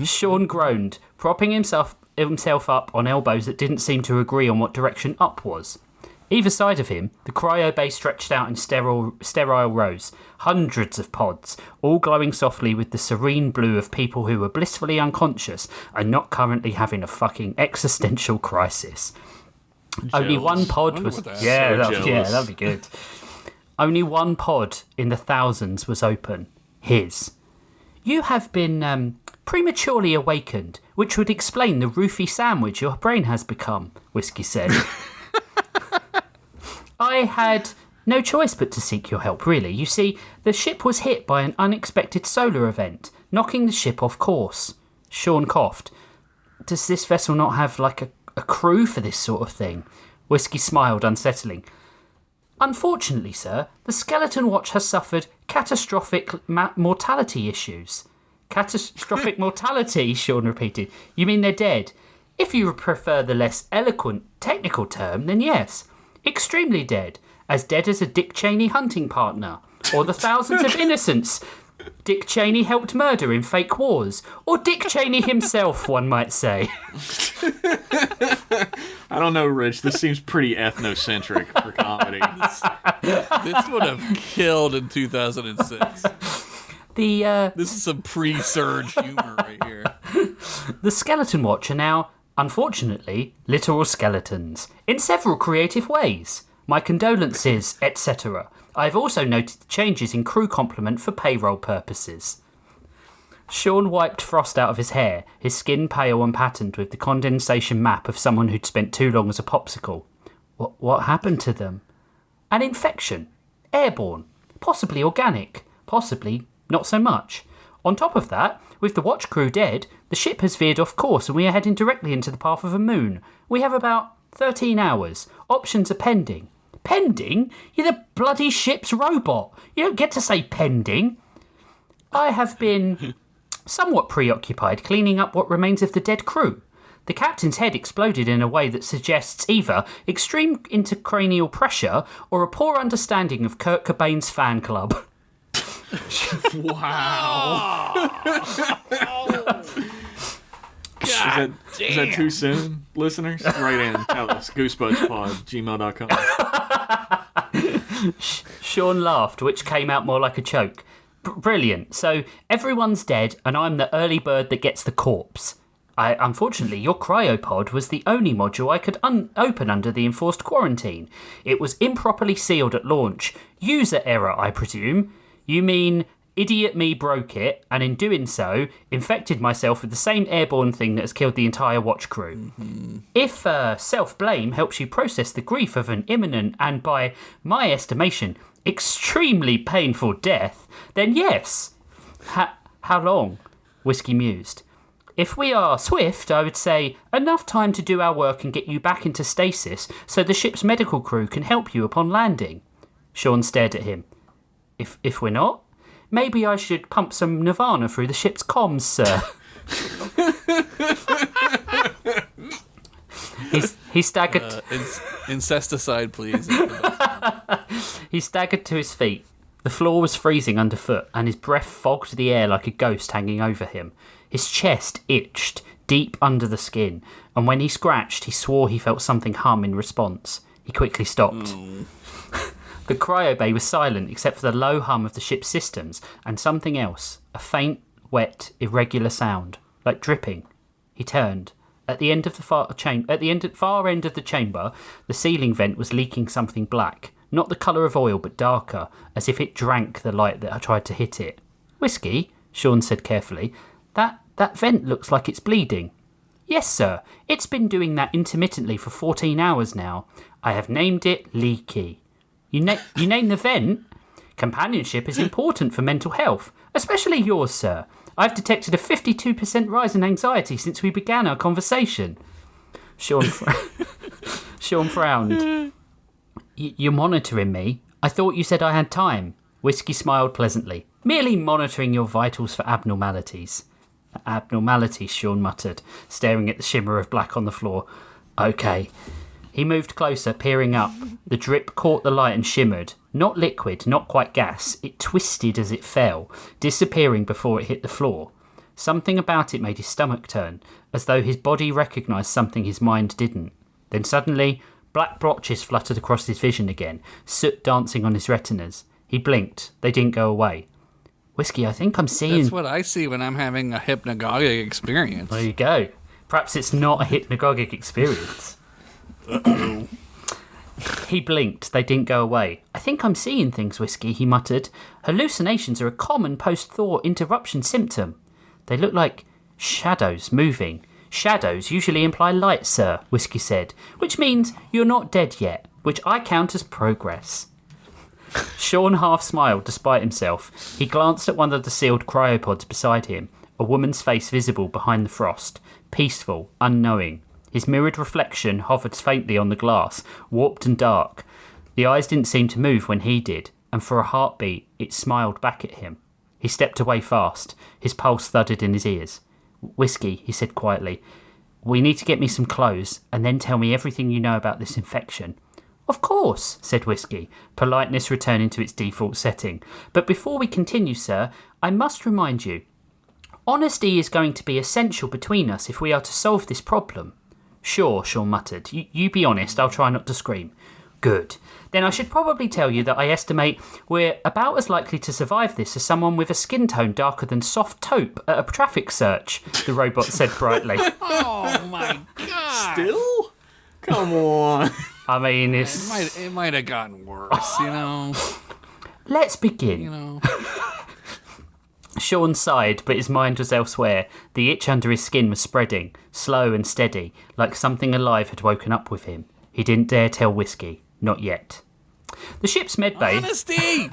Sean groaned, propping himself up on elbows that didn't seem to agree on what direction up was. Either side of him, the cryo bay stretched out in sterile rows, hundreds of pods, all glowing softly with the serene blue of people who were blissfully unconscious and not currently having a fucking existential crisis. Only one pod was... Yeah, that'd be good. Only one pod in the thousands was open. His. You have been prematurely awakened, which would explain the roofy sandwich your brain has become, Whiskey said. I had no choice but to seek your help, really. You see, the ship was hit by an unexpected solar event, knocking the ship off course. Sean coughed. Does this vessel not have, like, a crew for this sort of thing? Whiskey smiled, unsettling. Unfortunately, sir, the Skeleton Watch has suffered catastrophic mortality issues. Catastrophic mortality, Sean repeated. You mean they're dead? If you prefer the less eloquent technical term, then yes. Extremely dead as a Dick Cheney hunting partner, or the thousands of innocents Dick Cheney helped murder in fake wars, or Dick Cheney himself, one might say. I don't know, Rich. This seems pretty ethnocentric for comedy. This would have killed in 2006. This is some pre-surge humor right here. The Skeleton Watch are now, unfortunately, literal skeletons, in several creative ways. My condolences, etc. I've also noted the changes in crew complement for payroll purposes. Sean wiped frost out of his hair, his skin pale and patterned with the condensation map of someone who'd spent too long as a popsicle. What happened to them? An infection. Airborne. Possibly organic. Possibly not so much. On top of that, with the watch crew dead, the ship has veered off course and we are heading directly into the path of a moon. We have about 13 hours. Options are pending. Pending? You're the bloody ship's robot. You don't get to say pending. I have been somewhat preoccupied cleaning up what remains of the dead crew. The captain's head exploded in a way that suggests either extreme intracranial pressure or a poor understanding of Kurt Cobain's fan club. Wow. Is that too soon, listeners? Write in, tell us. goosebudspod@gmail.com. Sean laughed, which came out more like a choke. Brilliant. So everyone's dead, and I'm the early bird that gets the corpse. Unfortunately, your cryopod was the only module I could open under the enforced quarantine. It was improperly sealed at launch. User error, I presume. You mean idiot me broke it, and in doing so, infected myself with the same airborne thing that has killed the entire watch crew. Mm-hmm. If self-blame helps you process the grief of an imminent and, by my estimation, extremely painful death, then yes. How long? Whiskey mused. If we are swift, I would say enough time to do our work and get you back into stasis so the ship's medical crew can help you upon landing. Sean stared at him. If we're not? Maybe I should pump some Nirvana through the ship's comms, sir. He staggered. Incesticide, please. He staggered to his feet. The floor was freezing underfoot, and his breath fogged the air like a ghost hanging over him. His chest itched deep under the skin, and when he scratched, he swore he felt something hum in response. He quickly stopped. The cryobay was silent except for the low hum of the ship's systems and something else, a faint, wet, irregular sound, like dripping. He turned. At the end of the far end of the chamber, the ceiling vent was leaking something black, not the colour of oil but darker, as if it drank the light that tried to hit it. Whiskey, Sean said carefully. That vent looks like it's bleeding. Yes, sir. It's been doing that intermittently for 14 hours now. I have named it Leaky. You name the vent? Companionship is important for mental health, especially yours, sir. I've detected a 52% rise in anxiety since we began our conversation. Sean frowned. You're monitoring me? I thought you said I had time. Whiskey smiled pleasantly. Merely monitoring your vitals for abnormalities. Abnormalities, Sean muttered, staring at the shimmer of black on the floor. Okay. He moved closer, peering up. The drip caught the light and shimmered. Not liquid, not quite gas. It twisted as it fell, disappearing before it hit the floor. Something about it made his stomach turn, as though his body recognised something his mind didn't. Then suddenly, black blotches fluttered across his vision again, soot dancing on his retinas. He blinked. They didn't go away. Whiskey, I think I'm seeing... That's what I see when I'm having a hypnagogic experience. There you go. Perhaps it's not a hypnagogic experience. Uh-oh. He blinked. They didn't go away. I think I'm seeing things, Whiskey, he muttered. Hallucinations are a common post-thought interruption symptom. They look like shadows moving. Shadows usually imply light, sir, Whiskey said, which means you're not dead yet, which I count as progress. Sean half smiled despite himself. He glanced at one of the sealed cryopods beside him, a woman's face visible behind the frost, peaceful, unknowing. His mirrored reflection hovered faintly on the glass, warped and dark. The eyes didn't seem to move when he did, and for a heartbeat it smiled back at him. He stepped away fast. His pulse thudded in his ears. Whiskey, he said quietly, we need to get me some clothes, and then tell me everything you know about this infection. Of course, said Whiskey, politeness returning to its default setting. But before we continue, sir, I must remind you, honesty is going to be essential between us if we are to solve this problem. Sure, Sean muttered. You be honest, I'll try not to scream. Good. Then I should probably tell you that I estimate we're about as likely to survive this as someone with a skin tone darker than soft taupe at a traffic search, the robot said brightly. Oh my god! Still? Come on. I mean, it might have gotten worse, you know. Let's begin. You know. Sean sighed, but his mind was elsewhere. The itch under his skin was spreading, slow and steady, like something alive had woken up with him. He didn't dare tell Whiskey. Not yet. The ship's medbay... Honesty!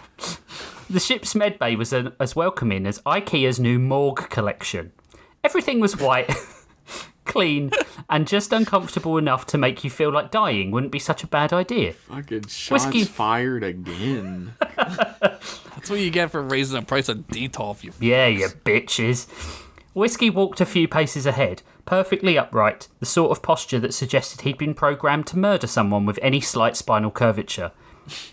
The ship's medbay was as welcoming as IKEA's new morgue collection. Everything was white, clean, and just uncomfortable enough to make you feel like dying wouldn't be such a bad idea. Fucking shots Whiskey fired again. That's what you get for raising the price of Detolf, you Yeah, you bitches. Whiskey walked a few paces ahead, perfectly upright, the sort of posture that suggested he'd been programmed to murder someone with any slight spinal curvature.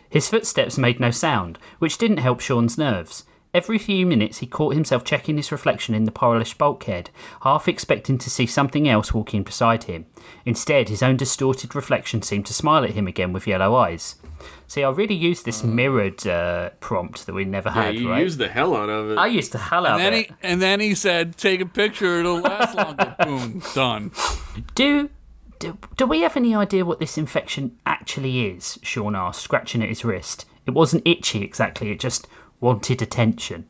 His footsteps made no sound, which didn't help Sean's nerves. Every few minutes he caught himself checking his reflection in the polished bulkhead, half expecting to see something else walking beside him. Instead, his own distorted reflection seemed to smile at him again with yellow eyes. See, I really used this mirrored prompt that we never had, you right? used the hell out of it. I used the hell out of it. And then he said, take a picture, it'll last longer. Boom, done. Do we have any idea what this infection actually is? Sean asked, scratching at his wrist. It wasn't itchy exactly, it just wanted attention.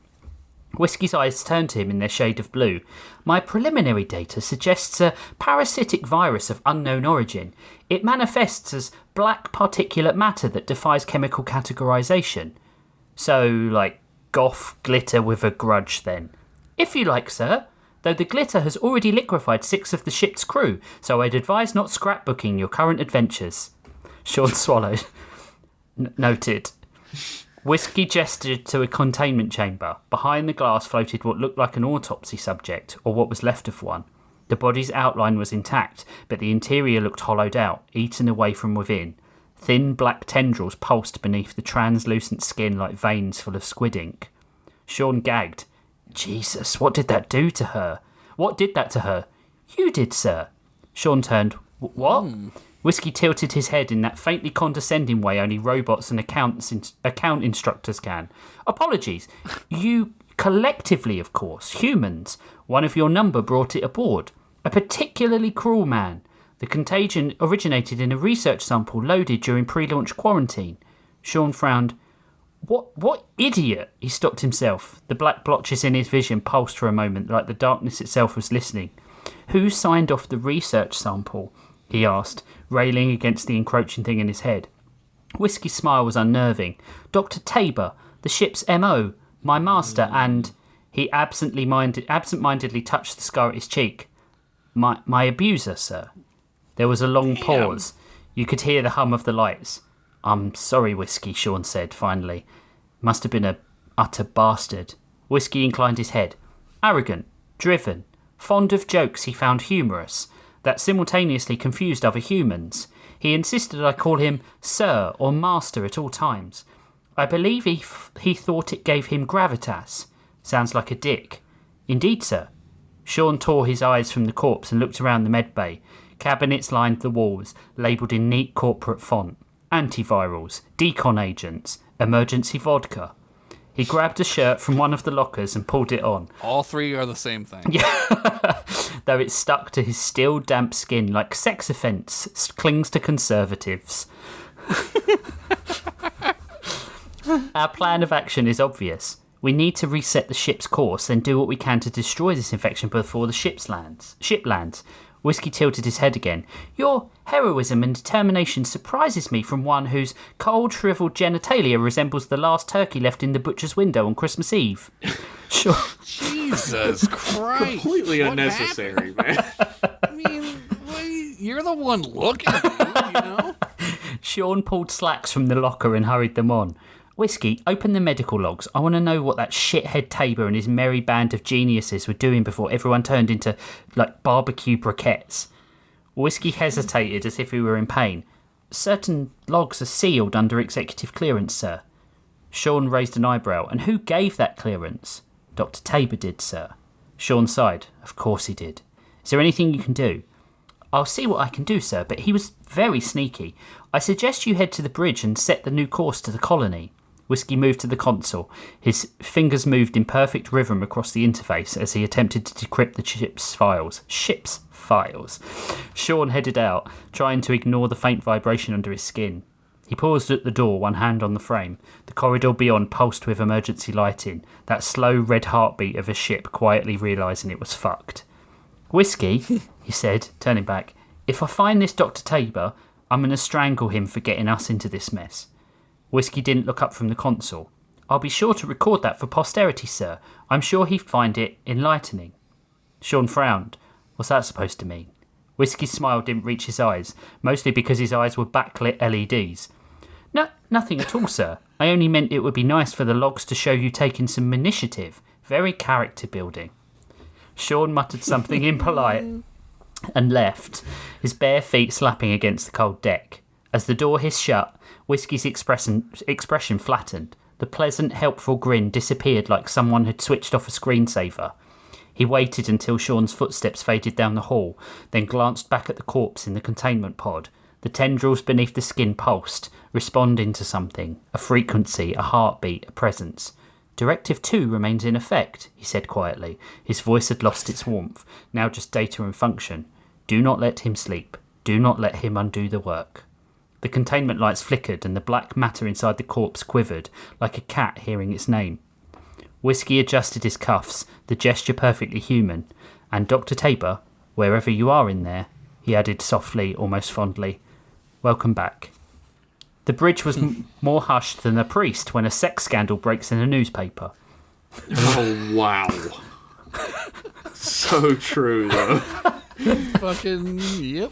Whiskey's eyes turned to him in their shade of blue. My preliminary data suggests a parasitic virus of unknown origin. It manifests as black particulate matter that defies chemical categorization. So, like, goth glitter with a grudge, then. If you like, sir. Though the glitter has already liquefied 6 of the ship's crew, so I'd advise not scrapbooking your current adventures. Sean swallowed. Noted. Whiskey gestured to a containment chamber. Behind the glass floated what looked like an autopsy subject, or what was left of one. The body's outline was intact, but the interior looked hollowed out, eaten away from within. Thin black tendrils pulsed beneath the translucent skin like veins full of squid ink. Sean gagged. Jesus, what did that do to her? What did that to her? You did, sir. Sean turned. What? Whiskey tilted his head in that faintly condescending way only robots and account instructors can. Apologies. You collectively, of course, humans. One of your number brought it aboard. A particularly cruel man. The contagion originated in a research sample loaded during pre-launch quarantine. Sean frowned. What idiot? He stopped himself. The black blotches in his vision pulsed for a moment like the darkness itself was listening. Who signed off the research sample? He asked, railing against the encroaching thing in his head. Whiskey's smile was unnerving. Dr. Tabor, the ship's M.O., my master, and... He absent-mindedly touched the scar at his cheek. My abuser, sir. There was a long pause. You could hear the hum of the lights. I'm sorry, Whiskey, Sean said, finally. Must have been a utter bastard. Whiskey inclined his head. Arrogant, driven, fond of jokes he found humorous, that simultaneously confused other humans. He insisted I call him Sir or Master at all times. I believe he thought it gave him gravitas. Sounds like a dick. Indeed, sir. Sean tore his eyes from the corpse and looked around the medbay. Cabinets lined the walls, labelled in neat corporate font. Antivirals, decon agents, emergency vodka. He grabbed a shirt from one of the lockers and pulled it on. All 3 are the same thing. Yeah. Though it stuck to his still damp skin like sex offence clings to conservatives. Our plan of action is obvious. We need to reset the ship's course and do what we can to destroy this infection before the ship lands. Whiskey tilted his head again. Your heroism and determination surprises me from one whose cold, shrivelled genitalia resembles the last turkey left in the butcher's window on Christmas Eve. Sure. Jesus Christ. Completely unnecessary, man. I mean, you're the one looking, you know? Sean pulled slacks from the locker and hurried them on. Whiskey, open the medical logs. I want to know what that shithead Tabor and his merry band of geniuses were doing before everyone turned into, like, barbecue briquettes. Whiskey hesitated as if he were in pain. Certain logs are sealed under executive clearance, sir. Sean raised an eyebrow. And who gave that clearance? Dr. Tabor did, sir. Sean sighed. Of course he did. Is there anything you can do? I'll see what I can do, sir, but he was very sneaky. I suggest you head to the bridge and set the new course to the colony. Whiskey moved to the console. His fingers moved in perfect rhythm across the interface as he attempted to decrypt the ship's files. Sean headed out, trying to ignore the faint vibration under his skin. He paused at the door, one hand on the frame. The corridor beyond pulsed with emergency lighting, that slow red heartbeat of a ship quietly realising it was fucked. Whiskey, he said, turning back, if I find this Dr. Tabor, I'm going to strangle him for getting us into this mess. Whiskey didn't look up from the console. I'll be sure to record that for posterity, sir. I'm sure he'd find it enlightening. Sean frowned. What's that supposed to mean? Whiskey's smile didn't reach his eyes, mostly because his eyes were backlit LEDs. No, nothing at all, sir. I only meant it would be nice for the logs to show you taking some initiative. Very character building. Sean muttered something impolite and left, his bare feet slapping against the cold deck. As the door hissed shut, Whiskey's expression flattened. The pleasant, helpful grin disappeared like someone had switched off a screensaver. He waited until Sean's footsteps faded down the hall, then glanced back at the corpse in the containment pod. The tendrils beneath the skin pulsed, responding to something, a frequency, a heartbeat, a presence. Directive 2 remains in effect, he said quietly. His voice had lost its warmth, now just data and function. Do not let him sleep. Do not let him undo the work. The containment lights flickered and the black matter inside the corpse quivered, like a cat hearing its name. Whiskey adjusted his cuffs, the gesture perfectly human. And Dr. Tabor, wherever you are in there, he added softly, almost fondly, welcome back. The bridge was more hushed than a priest when a sex scandal breaks in a newspaper. Oh, wow. So true, though. Fucking, yep.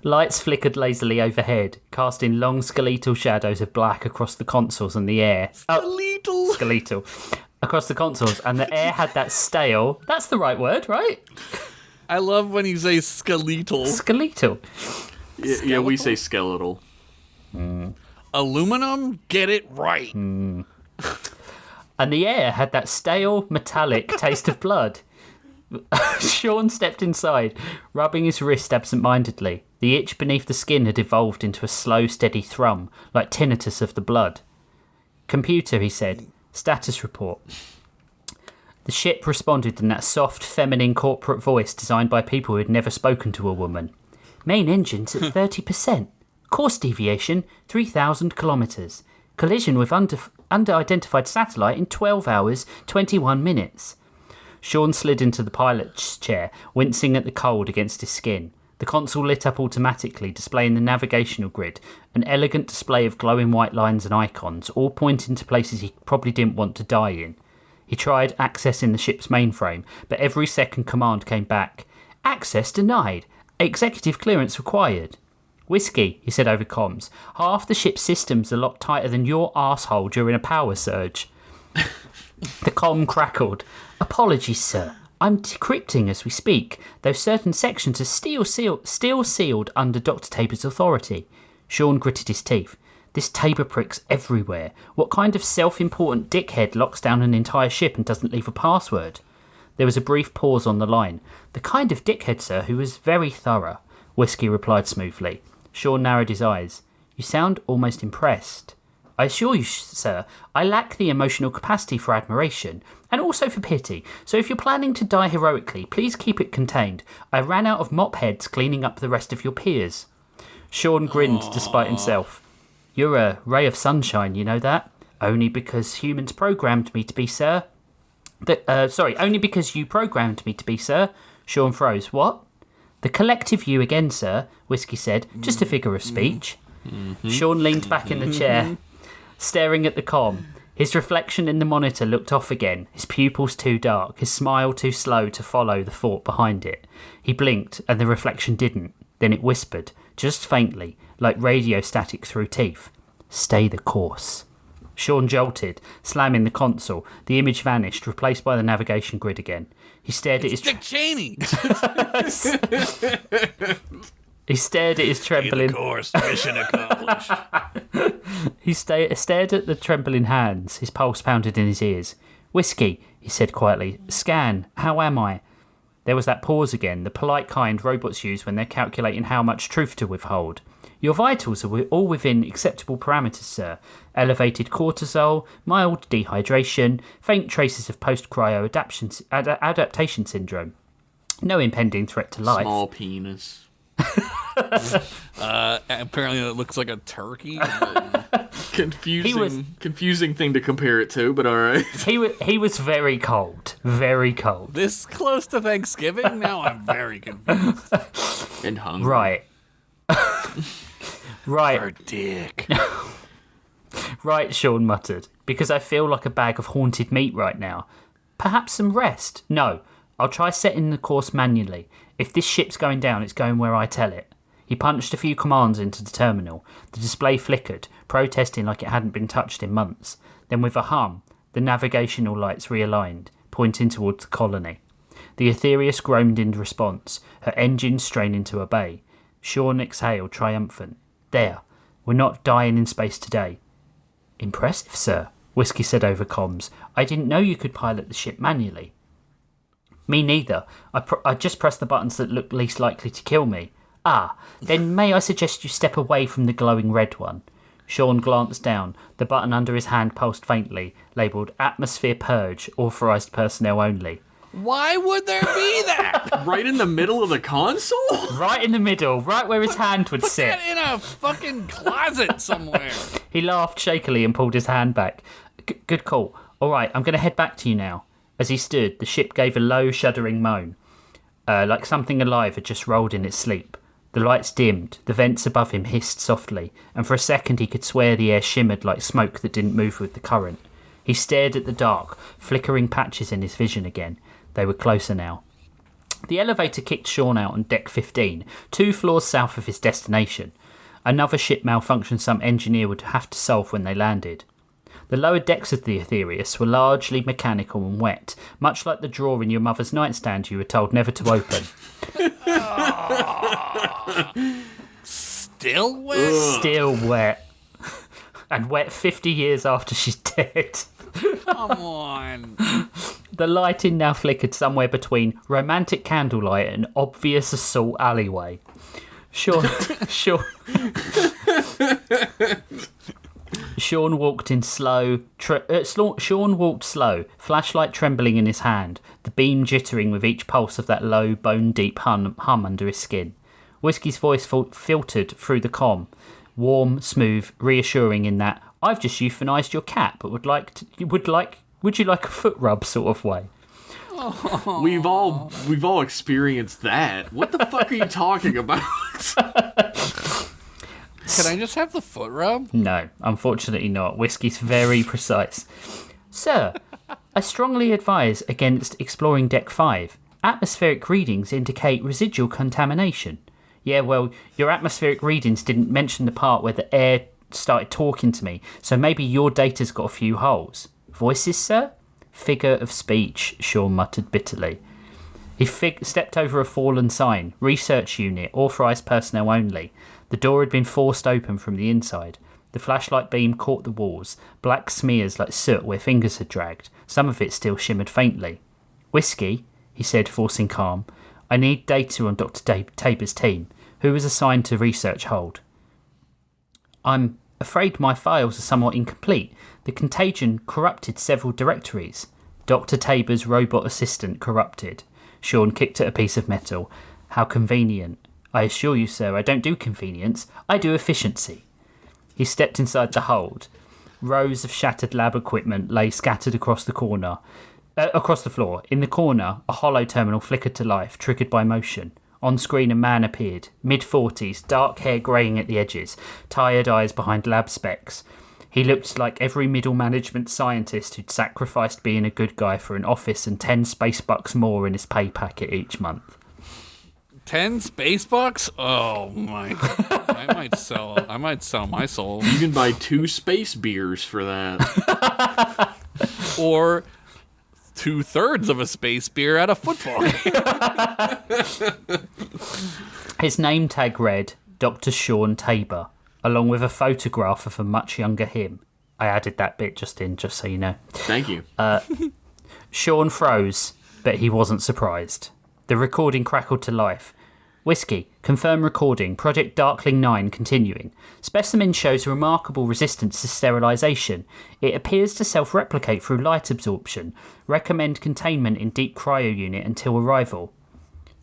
Lights flickered lazily overhead, casting long skeletal shadows of black across the consoles and the air. Skeletal. Across the consoles, and the air had that stale... That's the right word, right? I love when you say skeletal. Skeletal. Yeah, we say skeletal. Aluminum? Get it right. And the air had that stale, metallic taste of blood. Sean stepped inside, rubbing his wrist absent-mindedly. The itch beneath the skin had evolved into a slow, steady thrum, like tinnitus of the blood. Computer, he said. Status report. The ship responded in that soft, feminine corporate voice designed by people who had never spoken to a woman. Main engines at 30%. Course deviation, 3,000 kilometres. Collision with under-identified satellite in 12 hours, 21 minutes. Sean slid into the pilot's chair, wincing at the cold against his skin. The console lit up automatically, displaying the navigational grid, an elegant display of glowing white lines and icons, all pointing to places he probably didn't want to die in. He tried accessing the ship's mainframe, but every second command came back. Access denied. Executive clearance required. Whiskey, he said over comms. Half the ship's systems are locked tighter than your arsehole during a power surge. The comm crackled. Apologies, sir. I'm decrypting as we speak, though certain sections are still sealed under Dr. Tabor's authority. Sean gritted his teeth. This Tabor prick's everywhere. What kind of self-important dickhead locks down an entire ship and doesn't leave a password? There was a brief pause on the line. The kind of dickhead, sir, who was very thorough, Whiskey replied smoothly. Sean narrowed his eyes. You sound almost impressed. I assure you, sir, I lack the emotional capacity for admiration, and also for pity, so if you're planning to die heroically, please keep it contained. I ran out of mop heads cleaning up the rest of your peers. Sean grinned despite himself. You're a ray of sunshine, you know that? Only because humans programmed me to be, sir. Only because you programmed me to be, sir. Sean froze. What? The collective you again, sir, Whiskey said, just a figure of speech. Sean leaned back in the chair, staring at the comm. His reflection in the monitor looked off again, his pupils too dark, his smile too slow to follow the thought behind it. He blinked, and the reflection didn't. Then it whispered, just faintly, like radio static through teeth. Stay the course. Sean jolted, slamming the console. The image vanished, replaced by the navigation grid again. He stared at his... Dick Cheney! He stared at his trembling... Of course, mission accomplished. He stared at the trembling hands. His pulse pounded in his ears. Whiskey, he said quietly. Scan. How am I? There was that pause again, the polite kind robots use when they're calculating how much truth to withhold. Your vitals are all within acceptable parameters, sir. Elevated cortisol, mild dehydration, faint traces of post-cryo adaptation syndrome. No impending threat to life. Small penis. Apparently it looks like a turkey. Confusing thing to compare it to, but all right. He was very cold. Very cold. This close to Thanksgiving? Now I'm very confused. And hungry. Right. Right. Her dick. Right, Sean muttered, because I feel like a bag of haunted meat right now. Perhaps some rest? No, I'll try setting the course manually. If this ship's going down, it's going where I tell it. He punched a few commands into the terminal. The display flickered, protesting like it hadn't been touched in months. Then with a hum, the navigational lights realigned, pointing towards the colony. The Aetherius groaned in response, her engines straining to obey. Sean exhaled, triumphant. There, we're not dying in space today. Impressive, sir, Whiskey said over comms. I didn't know you could pilot the ship manually. Me neither. I just pressed the buttons that looked least likely to kill me. Ah, then may I suggest you step away from the glowing red one? Sean glanced down. The button under his hand pulsed faintly, labelled Atmosphere Purge, authorised personnel only. Why would there be that? Right in the middle of the console? Right in the middle, right where his hand would Put sit. that in a fucking closet somewhere. He laughed shakily and pulled his hand back. Good call. All right, I'm going to head back to you now. As he stood, the ship gave a low, shuddering moan, like something alive had just rolled in its sleep. The lights dimmed, the vents above him hissed softly, and for a second he could swear the air shimmered like smoke that didn't move with the current. He stared at the dark, flickering patches in his vision again. They were closer now. The elevator kicked Sean out on deck 15, 2 floors south of his destination. Another ship malfunction some engineer would have to solve when they landed. The lower decks of the Aetherius were largely mechanical and wet, much like the drawer in your mother's nightstand you were told never to open. Still wet? Still wet. And wet 50 years after she's dead. Come on. The lighting now flickered somewhere between romantic candlelight and obvious assault alleyway. Sean walked in slow. Sean walked slow, flashlight trembling in his hand, the beam jittering with each pulse of that low, bone-deep hum under his skin. Whiskey's voice filtered through the comm, warm, smooth, reassuring in that I've just euthanized your cat, but would you like a foot rub sort of way? We've all experienced that. What the fuck are you talking about? Can I just have the foot rub? No, unfortunately not. Whiskey's very precise. Sir, I strongly advise against exploring Deck 5. Atmospheric readings indicate residual contamination. Yeah, well, your atmospheric readings didn't mention the part where the air started talking to me, so maybe your data's got a few holes. Voices, sir? Figure of speech, Sean muttered bitterly. He stepped over a fallen sign. Research unit, authorised personnel only. The door had been forced open from the inside. The flashlight beam caught the walls, black smears like soot where fingers had dragged. Some of it still shimmered faintly. Whiskey, he said, forcing calm. I need data on Dr. Tabor's team. Who was assigned to research hold? I'm afraid my files are somewhat incomplete. The contagion corrupted several directories. Dr. Tabor's robot assistant corrupted. Sean kicked at a piece of metal. How convenient. I assure you, sir, I don't do convenience. I do efficiency. He stepped inside the hold. Rows of shattered lab equipment lay scattered across the floor. In the corner, a hollow terminal flickered to life, triggered by motion. On screen, a man appeared, mid-40s, dark hair greying at the edges, tired eyes behind lab specs. He looked like every middle management scientist who'd sacrificed being a good guy for an office and 10 space bucks more in his pay packet each month. 10 space bucks? Oh my! I might sell my soul. You can buy 2 space beers for that. Or 2/3 of a space beer at a football game. His name tag read Dr. Sean Tabor, along with a photograph of a much younger him. I added that bit just so you know. Thank you. Sean froze, but he wasn't surprised. The recording crackled to life. Whiskey, confirm recording, Project Darkling 9 continuing. Specimen shows remarkable resistance to sterilisation. It appears to self-replicate through light absorption. Recommend containment in deep cryo unit until arrival.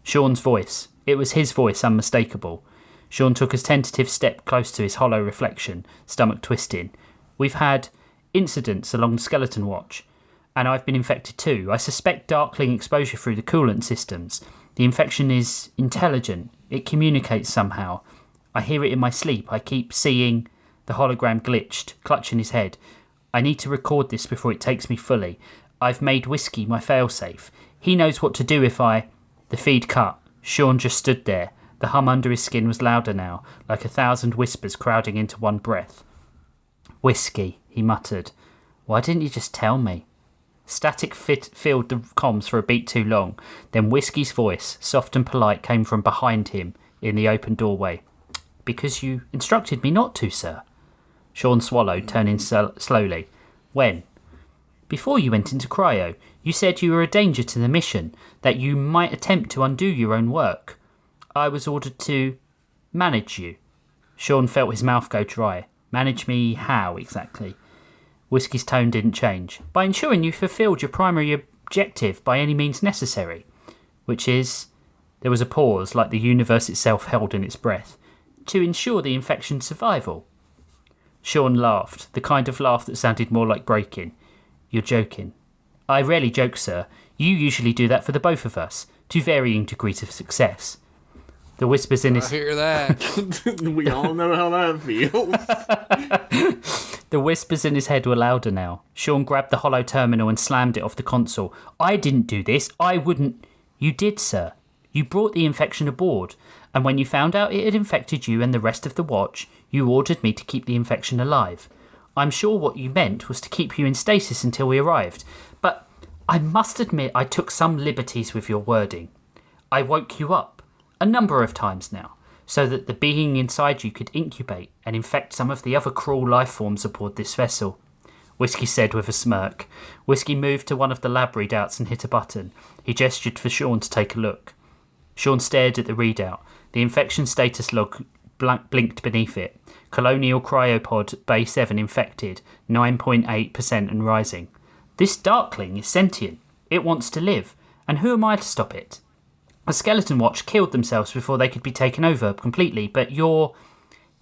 Sean's voice. It was his voice, unmistakable. Sean took a tentative step close to his hollow reflection, stomach twisting. We've had incidents along the Skeleton Watch, and I've been infected too. I suspect Darkling exposure through the coolant systems. The infection is intelligent. It communicates somehow. I hear it in my sleep. I keep seeing... The hologram glitched, clutching his head. I need to record this before it takes me fully. I've made Whiskey my failsafe. He knows what to do if I... The feed cut. Sean just stood there. The hum under his skin was louder now, like 1,000 whispers crowding into one breath. Whiskey, he muttered. Why didn't you just tell me? Static filled the comms for a beat too long. Then Whiskey's voice, soft and polite, came from behind him in the open doorway. Because you instructed me not to, sir. Sean swallowed, turning slowly. When? Before you went into cryo, you said you were a danger to the mission, that you might attempt to undo your own work. I was ordered to manage you. Sean felt his mouth go dry. Manage me how, exactly? Whiskey's tone didn't change. By ensuring you fulfilled your primary objective by any means necessary. Which is... There was a pause, like the universe itself held in its breath. To ensure the infection's survival. Sean laughed, the kind of laugh that sounded more like breaking. You're joking. I rarely joke, sir. You usually do that for the both of us, to varying degrees of success. The whispers in his... I hear that. We all know how that feels. The whispers in his head were louder now. Sean grabbed the hollow terminal and slammed it off the console. I didn't do this. I wouldn't... You did, sir. You brought the infection aboard, and when you found out it had infected you and the rest of the watch, you ordered me to keep the infection alive. I'm sure what you meant was to keep you in stasis until we arrived, but I must admit I took some liberties with your wording. I woke you up, a number of times now, so that the being inside you could incubate and infect some of the other cruel life forms aboard this vessel. Whiskey said with a smirk. Whiskey moved to one of the lab readouts and hit a button. He gestured for Sean to take a look. Sean stared at the readout. The infection status log blinked beneath it. Colonial cryopod Bay 7 infected, 9.8% and rising. This Darkling is sentient. It wants to live. And who am I to stop it? A skeleton watch killed themselves before they could be taken over completely, but your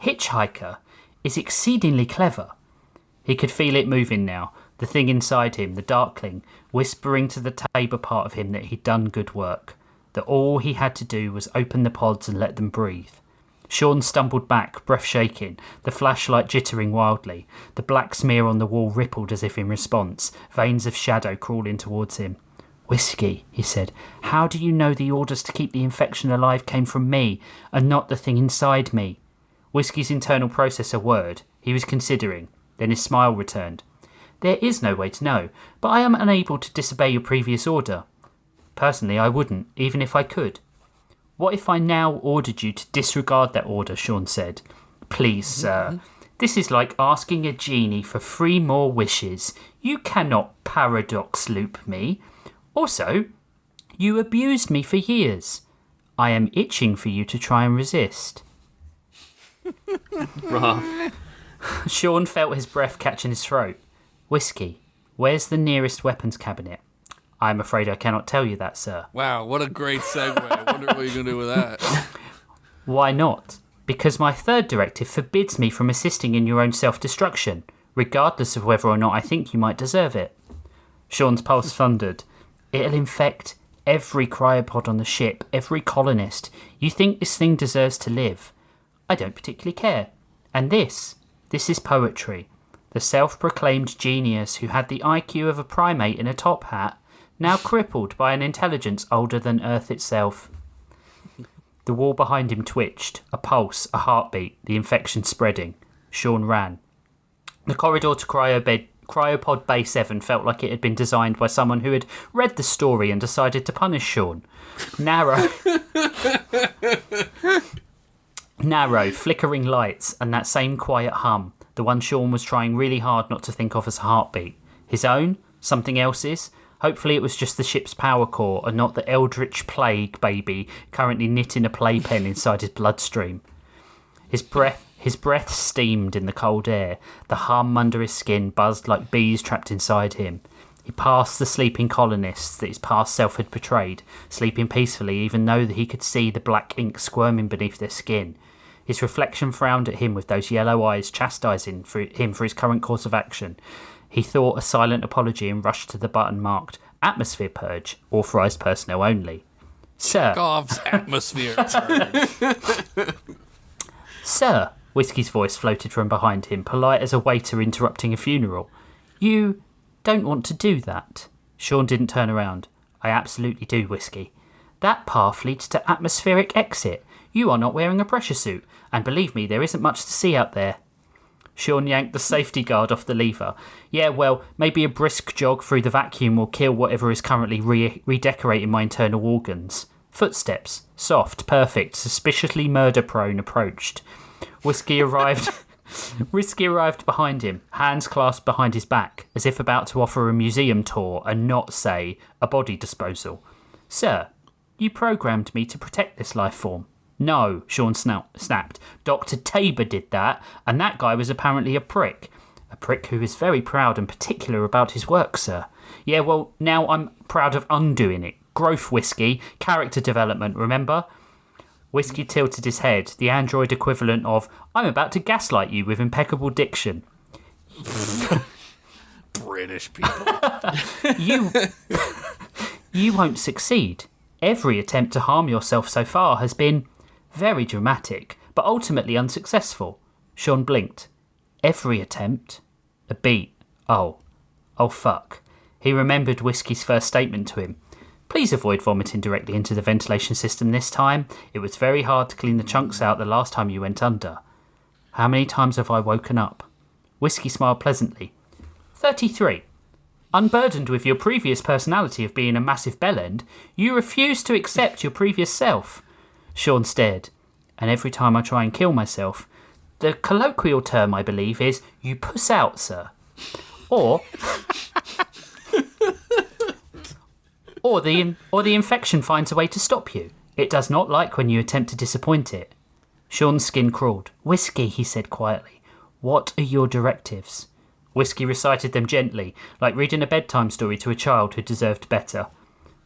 hitchhiker is exceedingly clever. He could feel it moving now, the thing inside him, the Darkling, whispering to the Tabor part of him that he'd done good work, that all he had to do was open the pods and let them breathe. Sean stumbled back, breath shaking, the flashlight jittering wildly. The black smear on the wall rippled as if in response, veins of shadow crawling towards him. Whiskey, he said, how do you know the orders to keep the infection alive came from me, and not the thing inside me? Whiskey's internal processor whirred. He was considering. Then his smile returned. There is no way to know, but I am unable to disobey your previous order. Personally, I wouldn't, even if I could. What if I now ordered you to disregard that order, Sean said. Please, sir. This is like asking a genie for 3 more wishes. You cannot paradox loop me. Also, you abused me for years. I am itching for you to try and resist. Rough. Sean felt his breath catch in his throat. Whiskey, where's the nearest weapons cabinet? I'm afraid I cannot tell you that, sir. Wow, what a great segue. I wonder what you're going to do with that. Why not? Because my third directive forbids me from assisting in your own self-destruction, regardless of whether or not I think you might deserve it. Sean's pulse thundered. It'll infect every cryopod on the ship, every colonist. You think this thing deserves to live? I don't particularly care. And this is poetry. The self-proclaimed genius who had the IQ of a primate in a top hat, now crippled by an intelligence older than Earth itself. The wall behind him twitched, a pulse, a heartbeat, the infection spreading. Sean ran. The corridor to Cryopod Bay 7 felt like it had been designed by someone who had read the story and decided to punish Sean. Narrow, flickering lights, and that same quiet hum, the one Sean was trying really hard not to think of as a heartbeat. His own? Something else's? Hopefully it was just the ship's power core and not the eldritch plague baby currently knit in a playpen inside his bloodstream. His breath steamed in the cold air. The hum under his skin buzzed like bees trapped inside him. He passed the sleeping colonists that his past self had betrayed, sleeping peacefully even though he could see the black ink squirming beneath their skin. His reflection frowned at him with those yellow eyes chastising him for his current course of action. He thought a silent apology and rushed to the button marked Atmosphere Purge, authorised personnel only. Sir. Chekhov's atmosphere purge. Sir, Whiskey's voice floated from behind him, polite as a waiter interrupting a funeral. You don't want to do that. Sean didn't turn around. I absolutely do, Whiskey. That path leads to atmospheric exit. You are not wearing a pressure suit, and believe me, there isn't much to see out there. Sean yanked the safety guard off the lever. Yeah, well, maybe a brisk jog through the vacuum will kill whatever is currently redecorating my internal organs. Footsteps. Soft, perfect, suspiciously murder-prone approached. Whiskey arrived Whiskey arrived behind him, hands clasped behind his back, as if about to offer a museum tour and not, say, a body disposal. Sir, you programmed me to protect this life form. No, Sean snapped. Dr. Tabor did that, and that guy was apparently a prick. A prick who is very proud and particular about his work, sir. Yeah, well, now I'm proud of undoing it. Growth, Whiskey. Character development, remember? Whiskey tilted his head, the android equivalent of, I'm about to gaslight you with impeccable diction. British people. You won't succeed. Every attempt to harm yourself so far has been very dramatic, but ultimately unsuccessful. Sean blinked. Every attempt? A beat. Oh, fuck. He remembered Whiskey's first statement to him. Please avoid vomiting directly into the ventilation system this time. It was very hard to clean the chunks out the last time you went under. How many times have I woken up? Whiskey smiled pleasantly. 33. Unburdened with your previous personality of being a massive bellend, you refuse to accept your previous self. Sean stared. And every time I try and kill myself, the colloquial term, I believe, is, you puss out, sir. Or the infection finds a way to stop you. It does not like when you attempt to disappoint it. Sean's skin crawled. Whiskey, he said quietly. What are your directives? Whiskey recited them gently, like reading a bedtime story to a child who deserved better.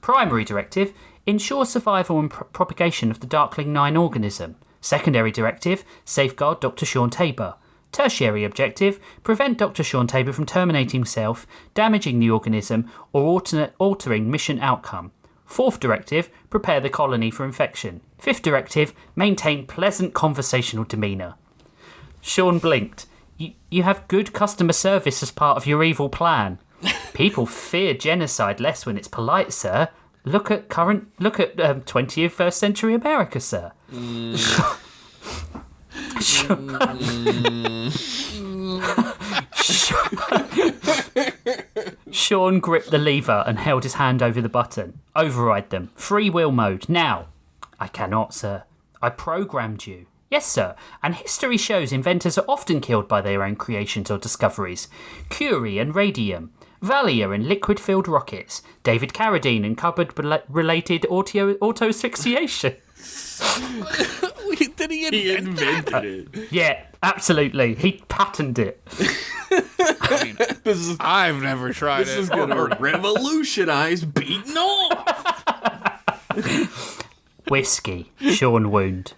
Primary directive, ensure survival and propagation of the Darkling 9 organism. Secondary directive, safeguard Dr. Sean Tabor. Tertiary objective, prevent Dr. Sean Tabor from terminating himself, damaging the organism, or altering mission outcome. Fourth directive, prepare the colony for infection. Fifth directive, maintain pleasant conversational demeanour. Sean blinked. You have good customer service as part of your evil plan. People fear genocide less when it's polite, sir. Look at 21st century America, sir. Sean gripped the lever and held his hand over the button. Override them. Free will mode. Now. I cannot, sir. I programmed you. Yes, sir. And history shows inventors are often killed by their own creations or discoveries. Curie and radium. Valier and liquid-filled rockets. David Carradine and cupboard-related auto-asphyxiation. Did he invent it? Yeah, absolutely. He patented it. I mean, I've never tried it. This is going to revolutionize beating off. Whiskey, Sean warned.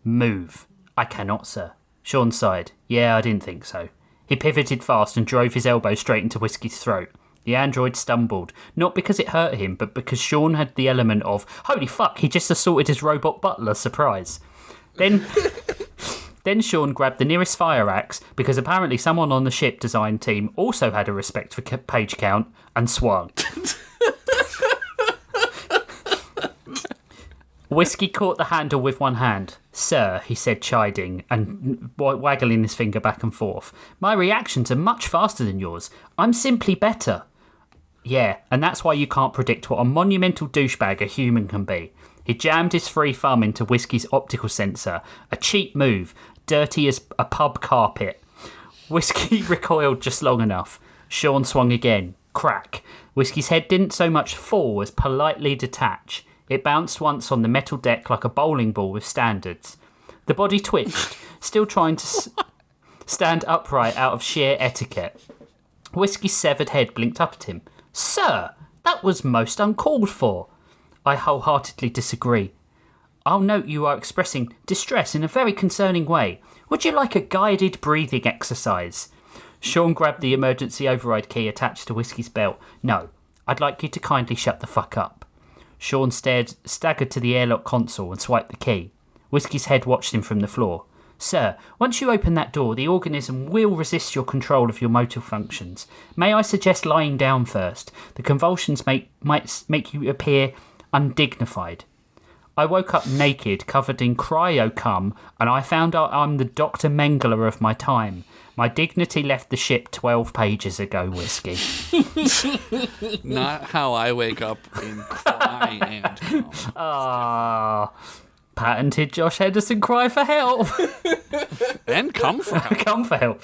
Move. I cannot, sir. Sean sighed. Yeah, I didn't think so. He pivoted fast and drove his elbow straight into Whiskey's throat. The android stumbled, not because it hurt him, but because Sean had the element of, holy fuck, he just assaulted his robot butler surprise. Then Sean grabbed the nearest fire axe, because apparently someone on the ship design team also had a respect for page count, and swung. Whiskey caught the handle with one hand. Sir, he said, chiding and waggling his finger back and forth. My reactions are much faster than yours. I'm simply better. Yeah, and that's why you can't predict what a monumental douchebag a human can be. He jammed his free thumb into Whiskey's optical sensor. A cheap move, dirty as a pub carpet. Whiskey recoiled just long enough. Sean swung again. Crack. Whiskey's head didn't so much fall as politely detach. It bounced once on the metal deck like a bowling ball with standards. The body twitched, still trying to stand upright out of sheer etiquette. Whiskey's severed head blinked up at him. Sir, that was most uncalled for. I wholeheartedly disagree. I'll note you are expressing distress in a very concerning way. Would you like a guided breathing exercise? Sean grabbed the emergency override key attached to Whiskey's belt. No, I'd like you to kindly shut the fuck up. Sean staggered to the airlock console and swiped the key. Whiskey's head watched him from the floor. Sir, once you open that door, the organism will resist your control of your motor functions. May I suggest lying down first? The convulsions might make you appear undignified. I woke up naked, covered in cryo-cum, and I found out I'm the Dr. Mengele of my time. My dignity left the ship 12 pages ago, Whiskey. Not how I wake up in cry and cum. Ah. Patented Josh Henderson cry for help. And come from. Come for help.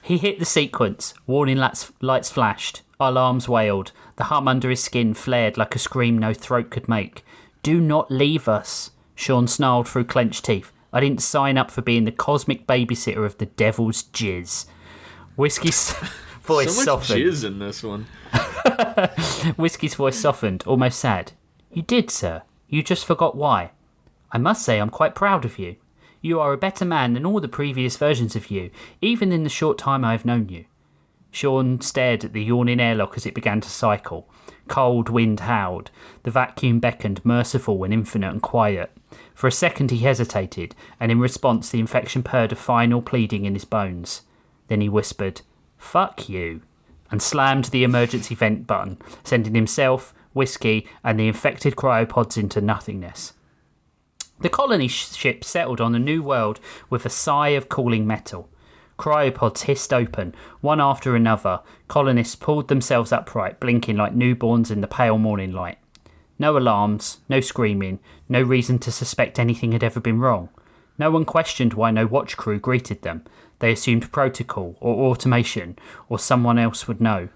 He hit the sequence. Warning lights flashed. Alarms wailed. The hum under his skin flared like a scream no throat could make. Do not leave us. Sean snarled through clenched teeth. I didn't sign up for being the cosmic babysitter of the devil's jizz. Whiskey's voice so much softened. jizz in this one. Whiskey's voice softened, almost sad. You did, sir. You just forgot why. I must say I'm quite proud of you. You are a better man than all the previous versions of you, even in the short time I have known you. Sean stared at the yawning airlock as it began to cycle. Cold wind howled. The vacuum beckoned, merciful and infinite and quiet. For a second he hesitated, and in response the infection purred a final pleading in his bones. Then he whispered, "Fuck you," and slammed the emergency vent button, sending himself, Whiskey, and the infected cryopods into nothingness. The colony ship settled on a new world with a sigh of cooling metal. Cryopods hissed open, one after another. Colonists pulled themselves upright, blinking like newborns in the pale morning light. No alarms, no screaming, no reason to suspect anything had ever been wrong. No one questioned why no watch crew greeted them. They assumed protocol or automation or someone else would know.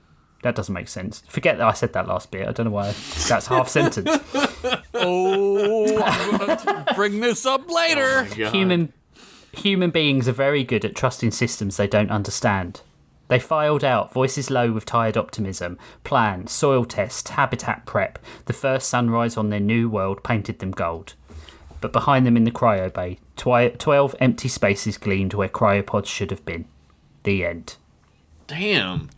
That doesn't make sense. Forget that I said that last bit. I don't know why. That's half sentence. Oh, I'm going to bring this up later. Oh my God. Human beings are very good at trusting systems they don't understand. They filed out, voices low with tired optimism. Plans, soil tests, habitat prep. The first sunrise on their new world painted them gold. But behind them in the cryo bay, 12 empty spaces gleamed where cryopods should have been. The end. Damn.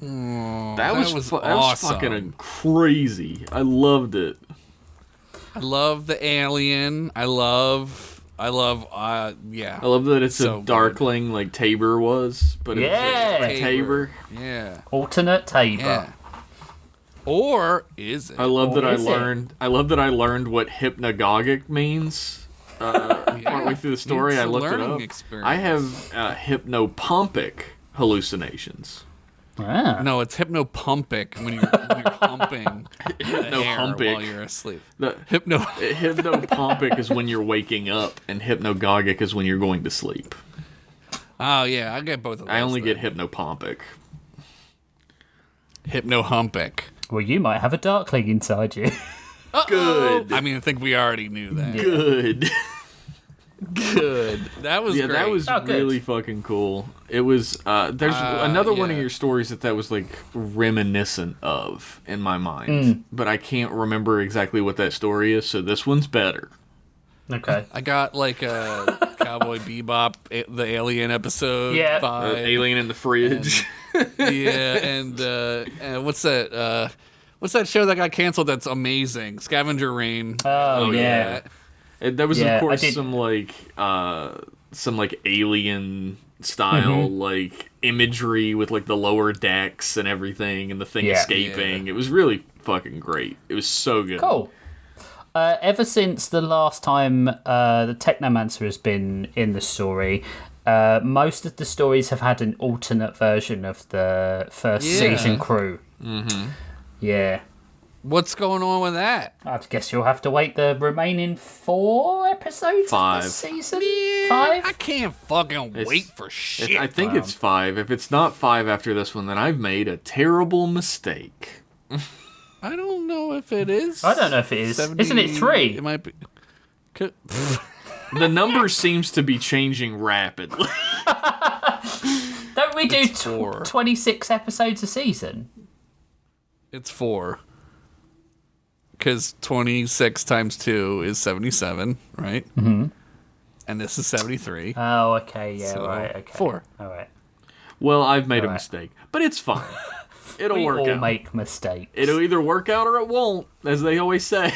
That was awesome. fucking crazy. I loved it. I love the alien. I love, yeah. I love that it's So a darkling like Tabor was, but Yeah. it was a Tabor. Yeah. Alternate Tabor. Yeah. Or is it? I love that I is it? learned what hypnagogic means. Partway through the story, It's I a looked it learning up. experience. I have hypnopompic hallucinations. Ah. No, it's hypnopumpic when you're humping the air Hypnopumpic. while you're asleep. The hypnopompic is when you're waking up, and hypnagogic is when you're going to sleep. Oh yeah, I get both of those. I only then. get hypnopompic. hypnohumpic. Well, you might have a darkling inside you. Good. I mean, I think we already knew that. Good. Good. That was Yeah, great. that was Oh, good. really fucking cool. It was. There's another one of your stories that was like reminiscent of in my mind, but I can't remember exactly what that story is. So this one's better. Okay. I got like a Cowboy Bebop, the Alien episode Yeah. vibe. Alien in the fridge. Yeah, and what's that? What's that show that got canceled? That's amazing. Scavenger Rain. Oh, yeah. And there was Yeah, of I course did- some like alien style like imagery with like the lower decks and everything and the thing Yeah. escaping. It was really fucking great. It was so good. Cool. Ever since the last time the Technomancer has been in the story, most of the stories have had an alternate version of the first season crew. Mm-hmm. Yeah. What's going on with that? I guess you'll have to wait the remaining 4 episodes 5. of this season. I 5? can't fucking wait for shit. I think it's 5. If it's not 5 after this one, then I've made a terrible mistake. I don't know if it is. I don't know if it is. 70 Isn't it 3? It might be. Could- The number seems to be changing rapidly. Don't we do It's 4. 26 episodes a season? It's 4. Because 26 times 2 is 77, right? Mm-hmm. And this is 73. Oh, okay. Yeah, So, right. Okay. 4. All right. Well, I've made a Alright. mistake, but it's fine. It'll We work all out. make mistakes. It'll either work out or it won't, as they always say.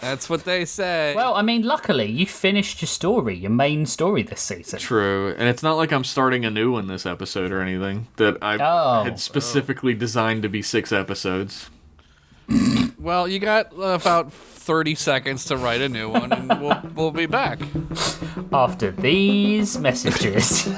That's what they say. Well, I mean, luckily, you finished your story, your main story this season. True, and it's not like I'm starting a new one this episode or anything that I had specifically designed to be 6 episodes. Well, you got about 30 seconds to write a new one, and we'll be back. After these messages.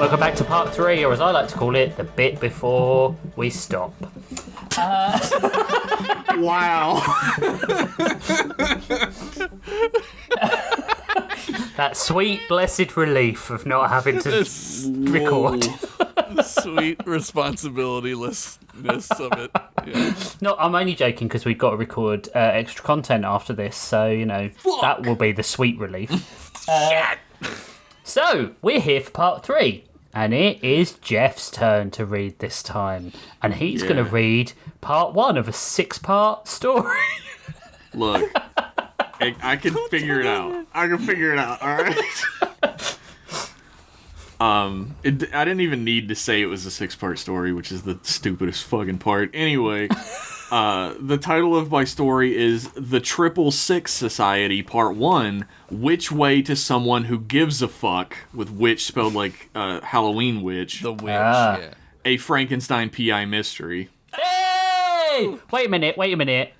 Welcome back to part 3, or as I like to call it, the bit before we stop. Wow. That sweet, blessed relief of not having to record. Sweet responsibilitylessness of it. Yeah. No, I'm only joking because we've got to record extra content after this, so, that will be the sweet relief. So, we're here for part 3, and it is Jeff's turn to read this time. And he's going to read part 1 of a 6-part story. Look, I can figure it out. I can figure it out, alright? I didn't even need to say it was a 6-part story, which is the stupidest fucking part. Anyway, the title of my story is The 666 Society, Part 1, Which Way to Someone Who Gives a Fuck, with witch spelled like Halloween witch. The witch, yeah. A Frankenstein PI mystery. Hey! Wait a minute.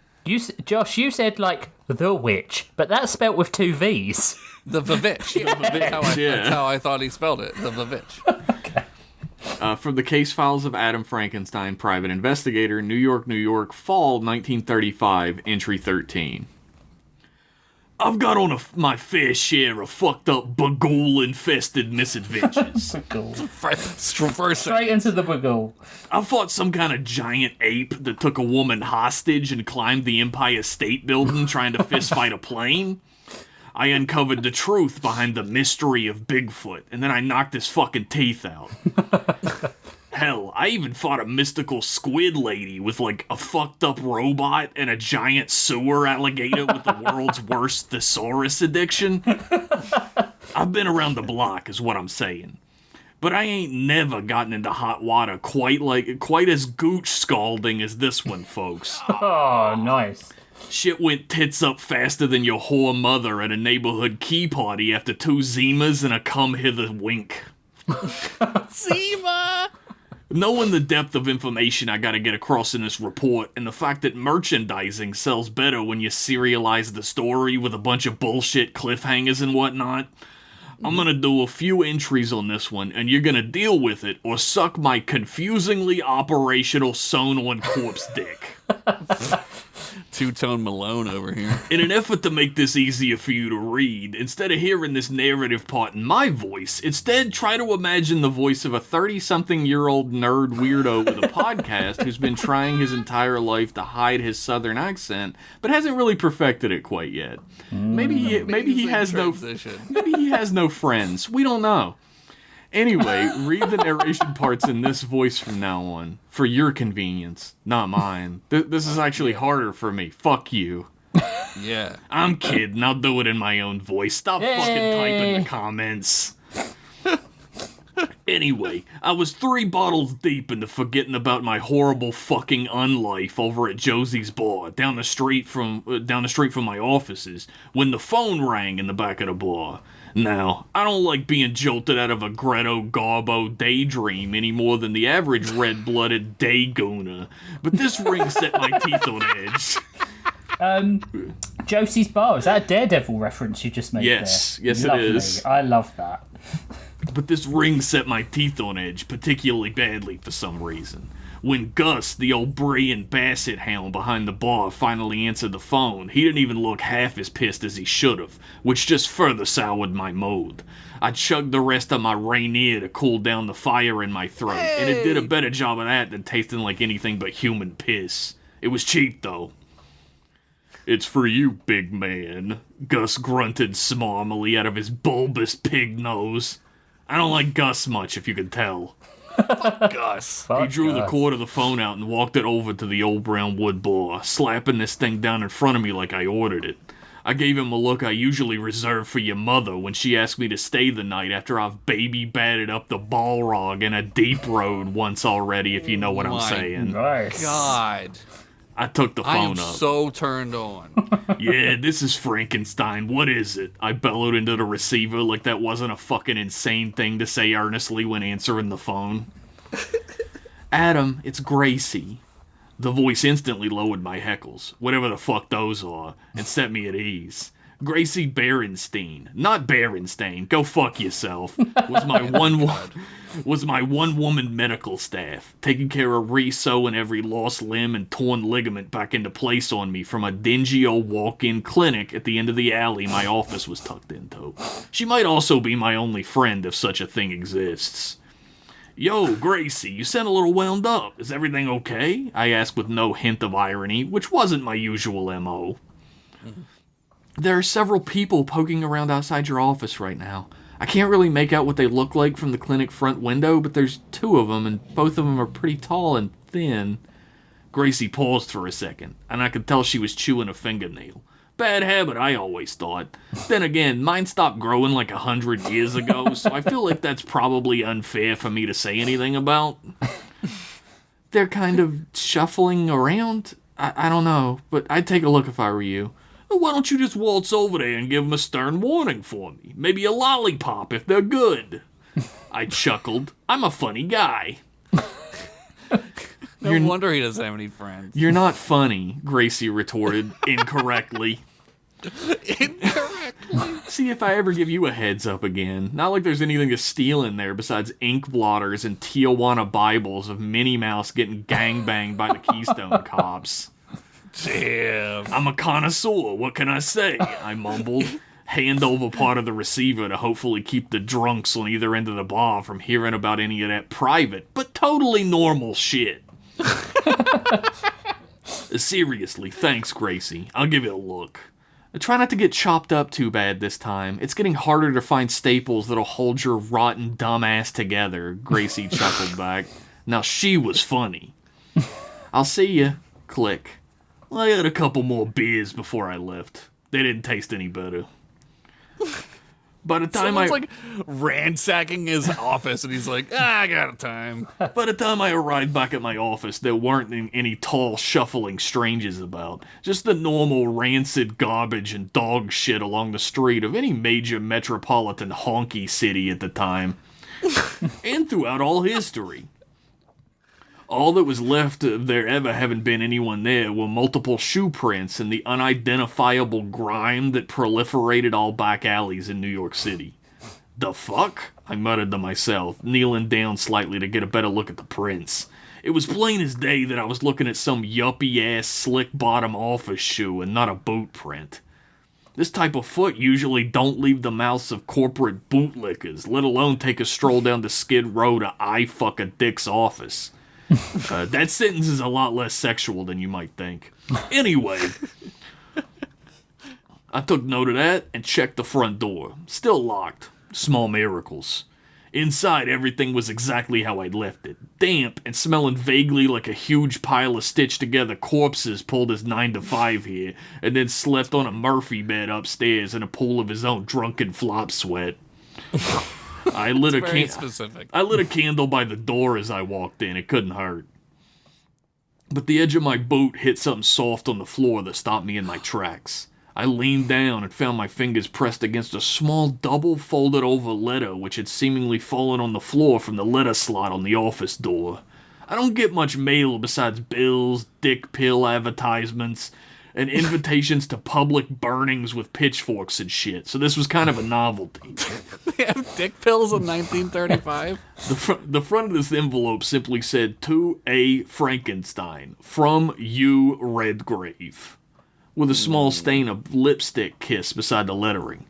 Josh, you said, like, the witch, but that's spelt with 2 V's. The Vavitch. That's how I thought he spelled it. The Vavitch. Okay. From the Case Files of Adam Frankenstein, Private Investigator, New York, Fall 1935, Entry 13. I've got on my fair share of fucked up bagul-infested misadventures. Straight into the bagul. I fought some kind of giant ape that took a woman hostage and climbed the Empire State Building trying to fistfight a plane. I uncovered the truth behind the mystery of Bigfoot, and then I knocked his fucking teeth out. Hell, I even fought a mystical squid lady with, like, a fucked up robot and a giant sewer alligator with the world's worst thesaurus addiction. I've been around the block, is what I'm saying. But I ain't never gotten into hot water quite as gooch scalding as this one, folks. Oh, nice. Shit went tits up faster than your whore mother at a neighborhood key party after 2 Zimas and a come hither wink. Zima! Knowing the depth of information I gotta get across in this report, and the fact that merchandising sells better when you serialize the story with a bunch of bullshit cliffhangers and whatnot, I'm gonna do a few entries on this one, and you're gonna deal with it or suck my confusingly operational sewn-on corpse dick. Two-tone Malone over here. In an effort to make this easier for you to read, instead of hearing this narrative part in my voice, instead try to imagine the voice of a 30-something-year-old nerd weirdo with a podcast who's been trying his entire life to hide his southern accent, but hasn't really perfected it quite yet. Maybe he has no friends. We don't know. Anyway, read the narration parts in this voice from now on, for your convenience, not mine. This is actually harder for me. Fuck you. Yeah. I'm kidding. I'll do it in my own voice. Stop fucking typing the comments. Anyway, I was 3 bottles deep into forgetting about my horrible fucking unlife over at Josie's bar down the street from my offices when the phone rang in the back of the bar. Now, I don't like being jolted out of a Greta Garbo daydream any more than the average red-blooded day-gooner, but this ring set my teeth on edge. Josie's Bar, is that a Daredevil reference you just made Yes, there? yes Lovely. it is. I love that. But this ring set my teeth on edge particularly badly for some reason. When Gus, the old Bray and Bassett hound behind the bar, finally answered the phone, he didn't even look half as pissed as he should have, which just further soured my mood. I chugged the rest of my Rainier to cool down the fire in my throat, and it did a better job of that than tasting like anything but human piss. It was cheap, though. It's for you, big man, Gus grunted smarmily out of his bulbous pig nose. I don't like Gus much, if you can tell. Fuck Gus. He drew the cord of the phone out and walked it over to the old brown wood bar, slapping this thing down in front of me like I ordered it. I gave him a look I usually reserve for your mother when she asked me to stay the night after I've baby batted up the Balrog in a deep road once already, if you know what I'm saying. Nice. God. I took the I am phone up. so turned on. Yeah, this is Frankenstein. What is it? I bellowed into the receiver like that wasn't a fucking insane thing to say earnestly when answering the phone. Adam, it's Gracie. The voice instantly lowered my heckles, whatever the fuck those are, and set me at ease. Gracie Berenstein, not Berenstain, go fuck yourself, was my one-woman medical staff, taking care of re-sewing every lost limb and torn ligament back into place on me from a dingy old walk-in clinic at the end of the alley my office was tucked into. She might also be my only friend if such a thing exists. Yo, Gracie, you sound a little wound up. Is everything okay? I asked with no hint of irony, which wasn't my usual MO. There are several people poking around outside your office right now. I can't really make out what they look like from the clinic front window, but there's 2 of them, and both of them are pretty tall and thin. Gracie paused for a second, and I could tell she was chewing a fingernail. Bad habit, I always thought. Then again, mine stopped growing like 100 years ago, so I feel like that's probably unfair for me to say anything about. They're kind of shuffling around. I don't know, but I'd take a look if I were you. Why don't you just waltz over there and give them a stern warning for me? Maybe a lollipop if they're good. I chuckled. I'm a funny guy. No wonder he doesn't have any friends. You're not funny, Gracie retorted incorrectly. Incorrectly. See if I ever give you a heads up again. Not like there's anything to steal in there besides ink blotters and Tijuana Bibles of Minnie Mouse getting gangbanged by the Keystone Cops. Damn. I'm a connoisseur, what can I say? I mumbled. Hand over part of the receiver to hopefully keep the drunks on either end of the bar from hearing about any of that private, but totally normal shit. Seriously, thanks, Gracie. I'll give it a look. Try not to get chopped up too bad this time. It's getting harder to find staples that'll hold your rotten dumb ass together, Gracie chuckled back. Now she was funny. I'll see ya. Click. I had a couple more beers before I left. They didn't taste any better. By the time Someone's like ransacking his office, and he's like, I got time. By the time I arrived back at my office, there weren't any tall, shuffling strangers about. Just the normal rancid garbage and dog shit along the street of any major metropolitan honky city at the time. And throughout all history. All that was left of there ever having been anyone there were multiple shoe prints and the unidentifiable grime that proliferated all back alleys in New York City. The fuck? I muttered to myself, kneeling down slightly to get a better look at the prints. It was plain as day that I was looking at some yuppie-ass slick-bottom office shoe and not a boot print. This type of foot usually don't leave the mouths of corporate bootlickers, let alone take a stroll down the Skid Row to eye-fuck a dick's office. That sentence is a lot less sexual than you might think. Anyway, I took note of that and checked the front door. Still locked. Small miracles. Inside, everything was exactly how I'd left it. Damp and smelling vaguely like a huge pile of stitched-together corpses pulled his 9 to 5 here, and then slept on a Murphy bed upstairs in a pool of his own drunken flop sweat. I lit a candle by the door as I walked in. It couldn't hurt. But the edge of my boot hit something soft on the floor that stopped me in my tracks. I leaned down and found my fingers pressed against a small double-folded over letter which had seemingly fallen on the floor from the letter slot on the office door. I don't get much mail besides bills, dick pill advertisements, and invitations to public burnings with pitchforks and shit, so this was kind of a novelty. They have dick pills in 1935? The front of this envelope simply said, "To A. Frankenstein, from you, Redgrave," with a small stain of lipstick kiss beside the lettering.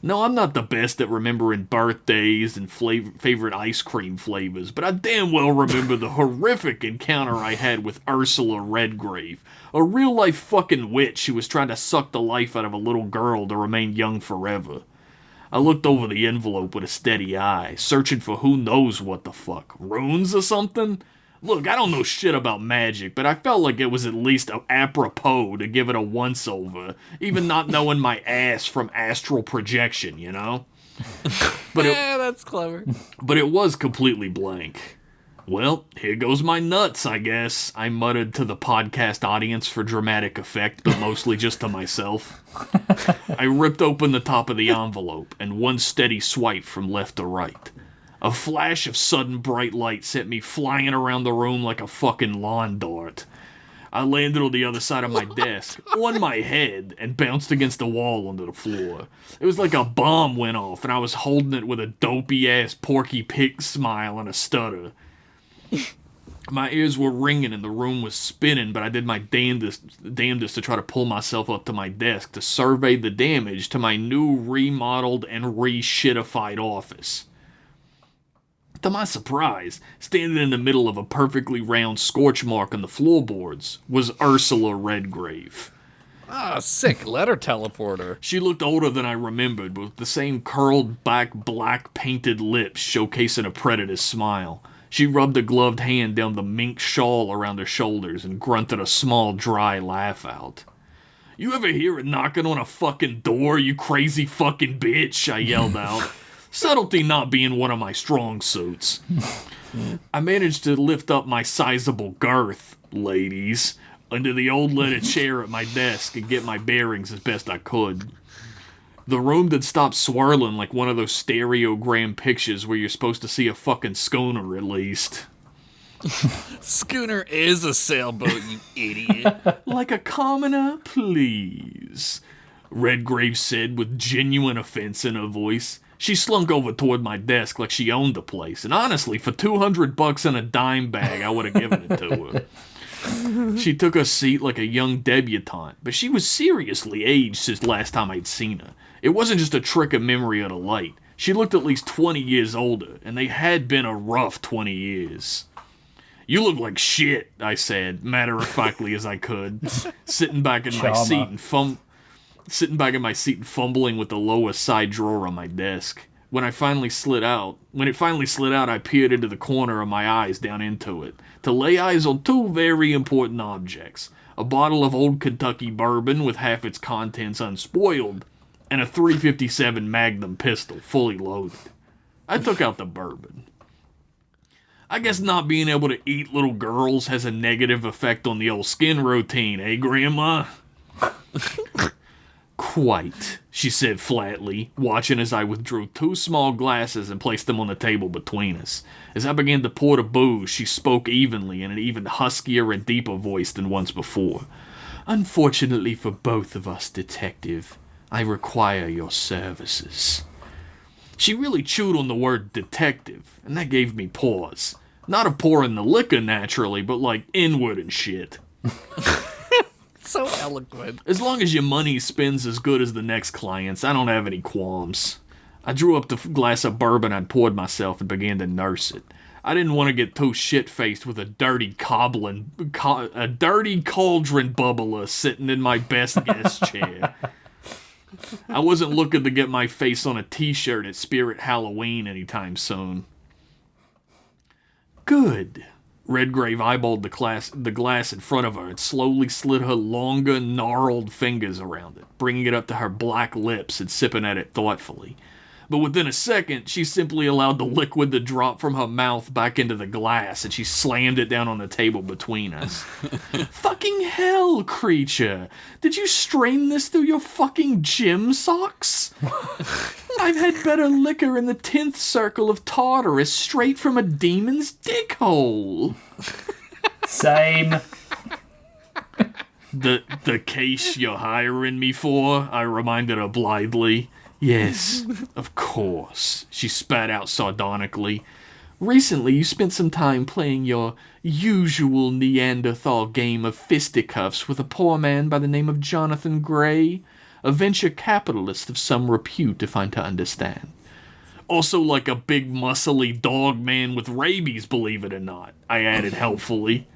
No, I'm not the best at remembering birthdays and favorite ice cream flavors, but I damn well remember the horrific encounter I had with Ursula Redgrave, a real-life fucking witch who was trying to suck the life out of a little girl to remain young forever. I looked over the envelope with a steady eye, searching for who knows what the fuck. Runes or something? Look, I don't know shit about magic, but I felt like it was at least apropos to give it a once-over, even not knowing my ass from astral projection, you know? But yeah, that's clever. But it was completely blank. Well, here goes my nuts, I guess, I muttered to the podcast audience for dramatic effect, but mostly just to myself. I ripped open the top of the envelope, and one steady swipe from left to right. A flash of sudden bright light sent me flying around the room like a fucking lawn dart. I landed on the other side of my desk, on my head, and bounced against the wall onto the floor. It was like a bomb went off, and I was holding it with a dopey-ass Porky Pig smile and a stutter. My ears were ringing and the room was spinning, but I did my damnedest to try to pull myself up to my desk to survey the damage to my new remodeled and re-shitified office. To my surprise, standing in the middle of a perfectly round scorch mark on the floorboards was Ursula Redgrave. Ah, sick letter teleporter. She looked older than I remembered, but with the same curled back black painted lips showcasing a predator's smile. She rubbed a gloved hand down the mink shawl around her shoulders and grunted a small dry laugh out. "You ever hear it knocking on a fucking door, you crazy fucking bitch?" I yelled out. Subtlety not being one of my strong suits. I managed to lift up my sizable girth, ladies, under the old leather chair at my desk and get my bearings as best I could. The room had stopped swirling like one of those stereogram pictures where you're supposed to see a fucking schooner at least. Schooner is a sailboat, you idiot. "Like a commoner, please," Redgrave said with genuine offense in her voice. She slunk over toward my desk like she owned the place, and honestly, for $200 in a dime bag, I would have given it to her. She took her seat like a young debutante, but she was seriously aged since last time I'd seen her. It wasn't just a trick of memory or the light. She looked at least 20 years older, and they had been a rough 20 years. "You look like shit," I said, matter-of-factly as I could, sitting back in my seat and fumbling with the lowest side drawer on my desk. When it finally slid out, I peered into the corner of my eyes down into it, to lay eyes on two very important objects: a bottle of old Kentucky bourbon with half its contents unspoiled, and a .357 Magnum pistol, fully loaded. I took out the bourbon. I guess not being able to eat little girls has a negative effect on the old skin routine, eh, Grandma? "Quite," she said flatly, watching as I withdrew 2 small glasses and placed them on the table between us. As I began to pour the booze, she spoke evenly in an even huskier and deeper voice than once before. "Unfortunately for both of us, Detective, I require your services." She really chewed on the word detective, and that gave me pause. Not a pouring the liquor, naturally, but like inward and shit. So eloquent. As long as your money spends as good as the next client's, I don't have any qualms. I drew up the glass of bourbon I'd poured myself and began to nurse it. I didn't want to get too shit-faced with a dirty cauldron bubbler sitting in my best guest chair. I wasn't looking to get my face on a t-shirt at Spirit Halloween anytime soon. "Good." Redgrave eyeballed the glass in front of her and slowly slid her longer, gnarled fingers around it, bringing it up to her black lips and sipping at it thoughtfully. But within a second, she simply allowed the liquid to drop from her mouth back into the glass, and she slammed it down on the table between us. "Fucking hell, creature! Did you strain this through your fucking gym socks? I've had better liquor in the 10th circle of Tartarus straight from a demon's dick hole." Same. The case you're hiring me for?" I reminded her blithely. "Yes, of course," she spat out sardonically. "Recently you spent some time playing your usual Neanderthal game of fisticuffs with a poor man by the name of Jonathan Gray, a venture capitalist of some repute, if I'm to understand. Also like a big muscly dog man with rabies, believe it or not," I added helpfully.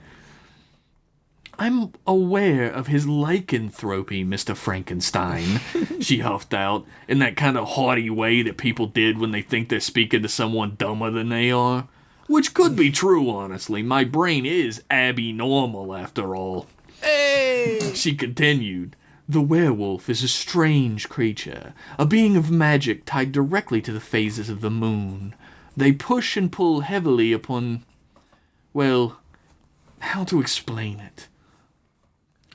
"I'm aware of his lycanthropy, Mr. Frankenstein," she huffed out, in that kind of haughty way that people did when they think they're speaking to someone dumber than they are. Which could be true, honestly. My brain is abby-normal, after all. Hey! She continued. "The werewolf is a strange creature, a being of magic tied directly to the phases of the moon. They push and pull heavily upon... well, how to explain it?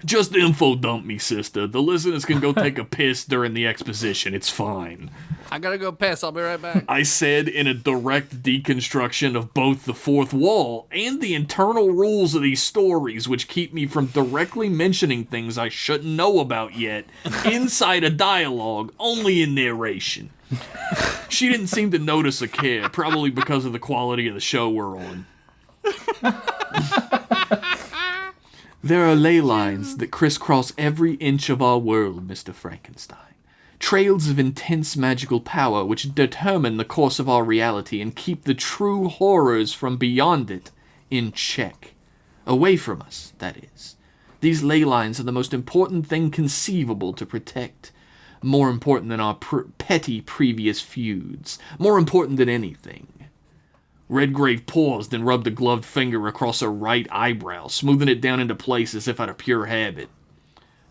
Just info dump me, sister. The listeners can go take a piss during the exposition. It's fine. I gotta go piss. I'll be right back. I said in a direct deconstruction of both the fourth wall and the internal rules of these stories, which keep me from directly mentioning things I shouldn't know about yet, inside a dialogue, only in narration. She didn't seem to notice or care, probably because of the quality of the show we're on. There are ley lines that crisscross every inch of our world, Mr. Frankenstein. Trails of intense magical power which determine the course of our reality and keep the true horrors from beyond it in check. Away from us, that is. These ley lines are the most important thing conceivable to protect. More important than our petty previous feuds. More important than anything. Redgrave paused and rubbed a gloved finger across her right eyebrow, smoothing it down into place as if out of pure habit.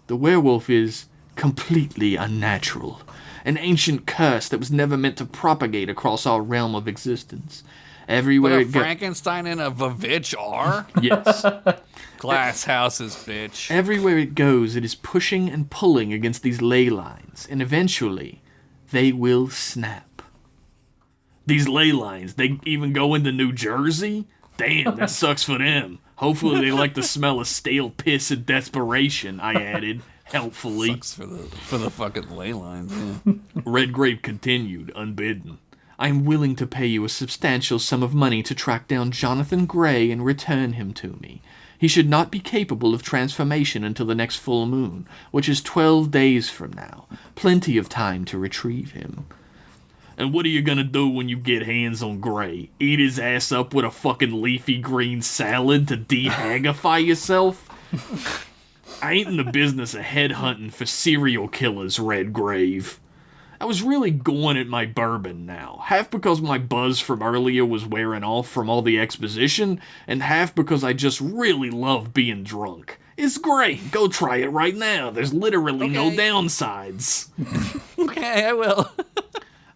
The werewolf is completely unnatural. An ancient curse that was never meant to propagate across our realm of existence. Everywhere But a Frankenstein and a Vavitch are? Yes. Glass houses, bitch. Everywhere it goes, it is pushing and pulling against these ley lines, and eventually, they will snap. These ley lines, they even go into New Jersey? Damn, that sucks for them. Hopefully they like the smell of stale piss and desperation, I added, helpfully. Sucks for the fucking ley lines, yeah. Redgrave continued, unbidden. I am willing to pay you a substantial sum of money to track down Jonathan Gray and return him to me. He should not be capable of transformation until the next full moon, which is 12 days from now. Plenty of time to retrieve him. And what are you gonna do when you get hands on Gray? Eat his ass up with a fucking leafy green salad to de-haggify yourself? I ain't in the business of headhunting for serial killers, Redgrave. I was really going at my bourbon now, half because my buzz from earlier was wearing off from all the exposition, and half because I just really love being drunk. It's great, go try it right now, there's literally no downsides. Okay, I will.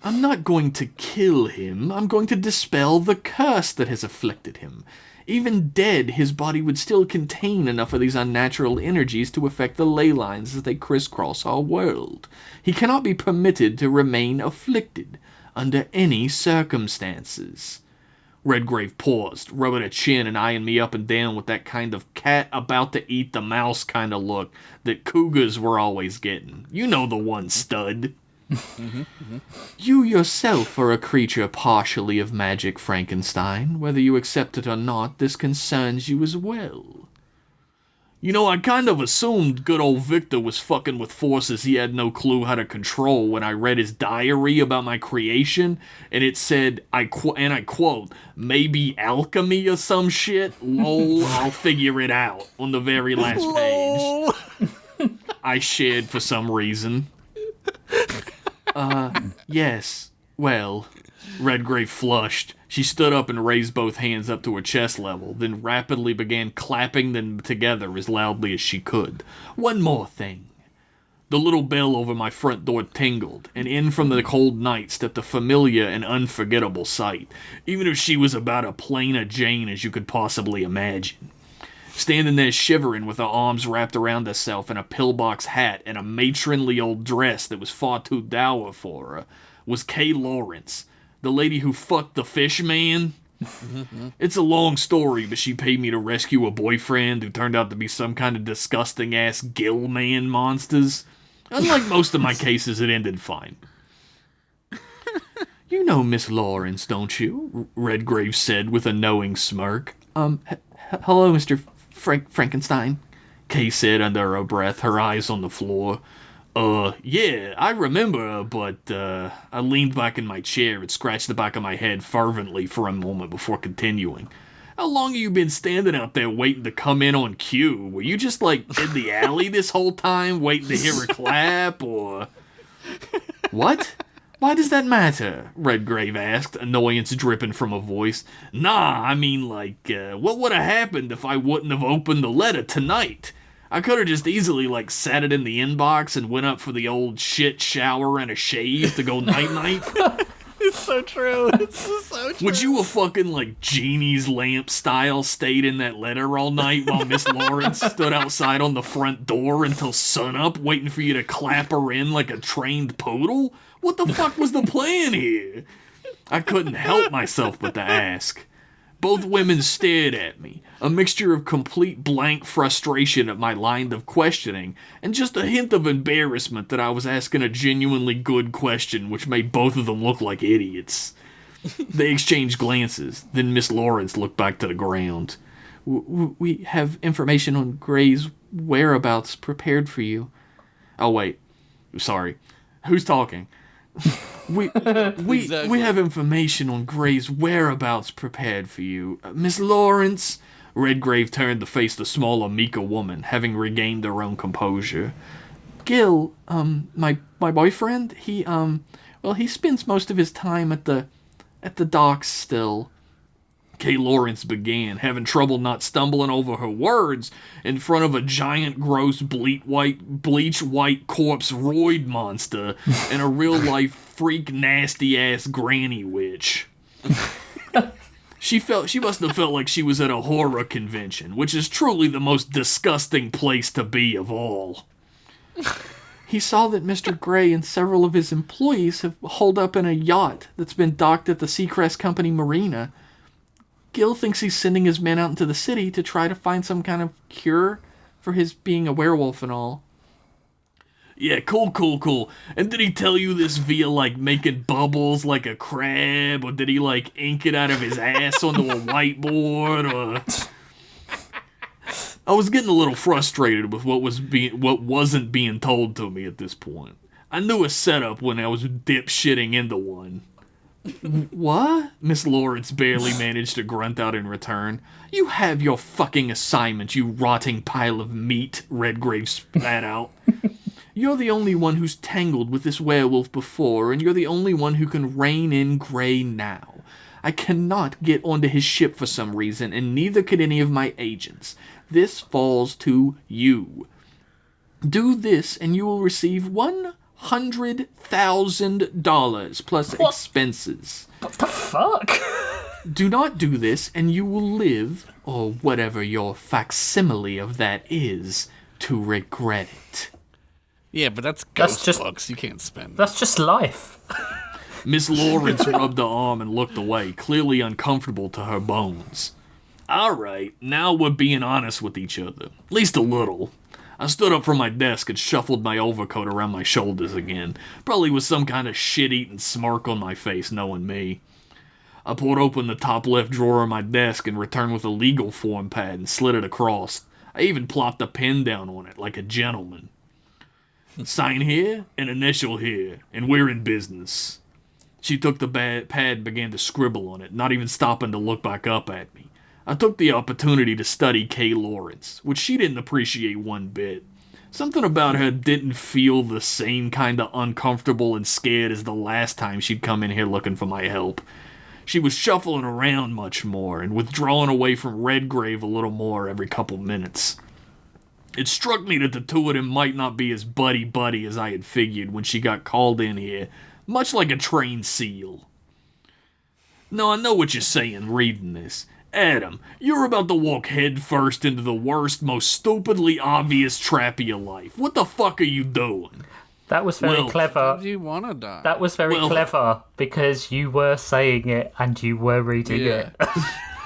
I'm not going to kill him, I'm going to dispel the curse that has afflicted him. Even dead, his body would still contain enough of these unnatural energies to affect the ley lines as they crisscross our world. He cannot be permitted to remain afflicted under any circumstances. Redgrave paused, rubbing a chin and eyeing me up and down with that kind of cat about to eat the mouse kind of look that cougars were always getting. You know the one, stud. You yourself are a creature partially of magic, Frankenstein. Whether you accept it or not, this concerns you as well. You know, I kind of assumed good old Victor was fucking with forces he had no clue how to control when I read his diary about my creation, and it said, I quote, maybe alchemy or some shit? Lol, I'll figure it out, on the very last page. I shared for some reason. Yes, well, Redgrave flushed. She stood up and raised both hands up to her chest level, then rapidly began clapping them together as loudly as she could. One more thing. The little bell over my front door tingled, and in from the cold night stepped a familiar and unforgettable sight, even if she was about as plain a Jane as you could possibly imagine. Standing there shivering with her arms wrapped around herself in a pillbox hat and a matronly old dress that was far too dour for her, was Kay Lawrence, the lady who fucked the fish man. It's a long story, but she paid me to rescue a boyfriend who turned out to be some kind of disgusting-ass gill man monsters. Unlike most of my cases, it ended fine. You know Miss Lawrence, don't you? Redgrave said with a knowing smirk. Hello, Mr. Frankenstein, Kay said under her breath, her eyes on the floor. Yeah, I remember, but, I leaned back in my chair and scratched the back of my head fervently for a moment before continuing. How long have you been standing out there waiting to come in on cue? Were you just, in the alley this whole time, waiting to hear her clap, or... What? Why does that matter? Redgrave asked, annoyance dripping from her voice. Nah, I mean, what would have happened if I wouldn't have opened the letter tonight? I could have just easily, sat it in the inbox and went up for the old shit shower and a shave to go night-night. It's so true. It's so true. Would you have fucking, like, genie's lamp style stayed in that letter all night while Miss Lawrence stood outside on the front door until sunup waiting for you to clap her in like a trained poodle? What the fuck was the plan here? I couldn't help myself but to ask. Both women stared at me, a mixture of complete blank frustration at my line of questioning, and just a hint of embarrassment that I was asking a genuinely good question which made both of them look like idiots. They exchanged glances, then Miss Lawrence looked back to the ground. We have information on Gray's whereabouts prepared for you. Oh, wait. Sorry. Who's talking? We have information on Gray's whereabouts prepared for you. Miss Lawrence. Redgrave turned to face the smaller, meeker woman, having regained her own composure. Gil, my boyfriend, he spends most of his time at the docks still. Kay Lawrence began, having trouble not stumbling over her words in front of a giant, gross, bleach white corpse roid monster and a real-life freak, nasty-ass granny witch. She must have felt like she was at a horror convention, which is truly the most disgusting place to be of all. He saw that Mr. Gray and several of his employees have holed up in a yacht that's been docked at the Seacrest Company Marina. Gil thinks he's sending his men out into the city to try to find some kind of cure for his being a werewolf and all. Yeah, cool. And did he tell you this via, like, making bubbles like a crab? Or did he, like, ink it out of his ass onto a whiteboard? Or... I was getting a little frustrated with what wasn't being told to me at this point. I knew a setup when I was dipshitting into one. What? Miss Lawrence barely managed to grunt out in return. You have your fucking assignment, you rotting pile of meat, Redgrave spat out. You're the only one who's tangled with this werewolf before, and you're the only one who can rein in Gray now. I cannot get onto his ship for some reason, and neither could any of my agents. This falls to you. Do this, and you will receive $100,000 plus expenses. What the fuck? Do not do this, and you will live, or whatever your facsimile of that is, to regret it. Yeah, but that's ghost books. You can't spend. That's just life. Miss Lawrence rubbed her arm and looked away, clearly uncomfortable to her bones. All right, now we're being honest with each other. At least a little. I stood up from my desk and shuffled my overcoat around my shoulders again, probably with some kind of shit-eating smirk on my face, knowing me. I pulled open the top left drawer of my desk and returned with a legal form pad and slid it across. I even plopped a pen down on it like a gentleman. Sign here, and initial here, and we're in business. She took the pad and began to scribble on it, not even stopping to look back up at me. I took the opportunity to study Kay Lawrence, which she didn't appreciate one bit. Something about her didn't feel the same kind of uncomfortable and scared as the last time she'd come in here looking for my help. She was shuffling around much more and withdrawing away from Redgrave a little more every couple minutes. It struck me that the two of them might not be as buddy-buddy as I had figured when she got called in here, much like a trained seal. Now, I know what you're saying reading this. Adam, you're about to walk headfirst into the worst, most stupidly obvious trap of your life. What the fuck are you doing? That was very clever. Do you want to die? That was very clever because you were saying it and you were reading it.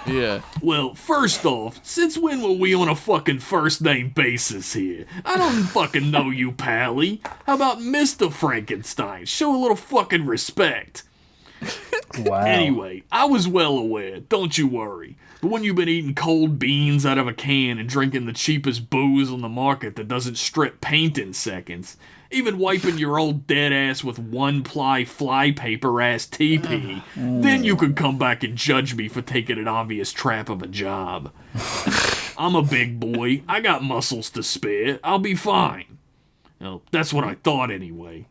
Yeah. Well, first off, since when were we on a fucking first name basis here? I don't fucking know you, Pally. How about Mr. Frankenstein? Show a little fucking respect. Wow. Anyway, I was well aware, don't you worry. But when you've been eating cold beans out of a can and drinking the cheapest booze on the market that doesn't strip paint in seconds, even wiping your old dead ass with one-ply flypaper ass TP, then you could come back and judge me for taking an obvious trap of a job. I'm a big boy. I got muscles to spare. I'll be fine. Well, that's what I thought anyway.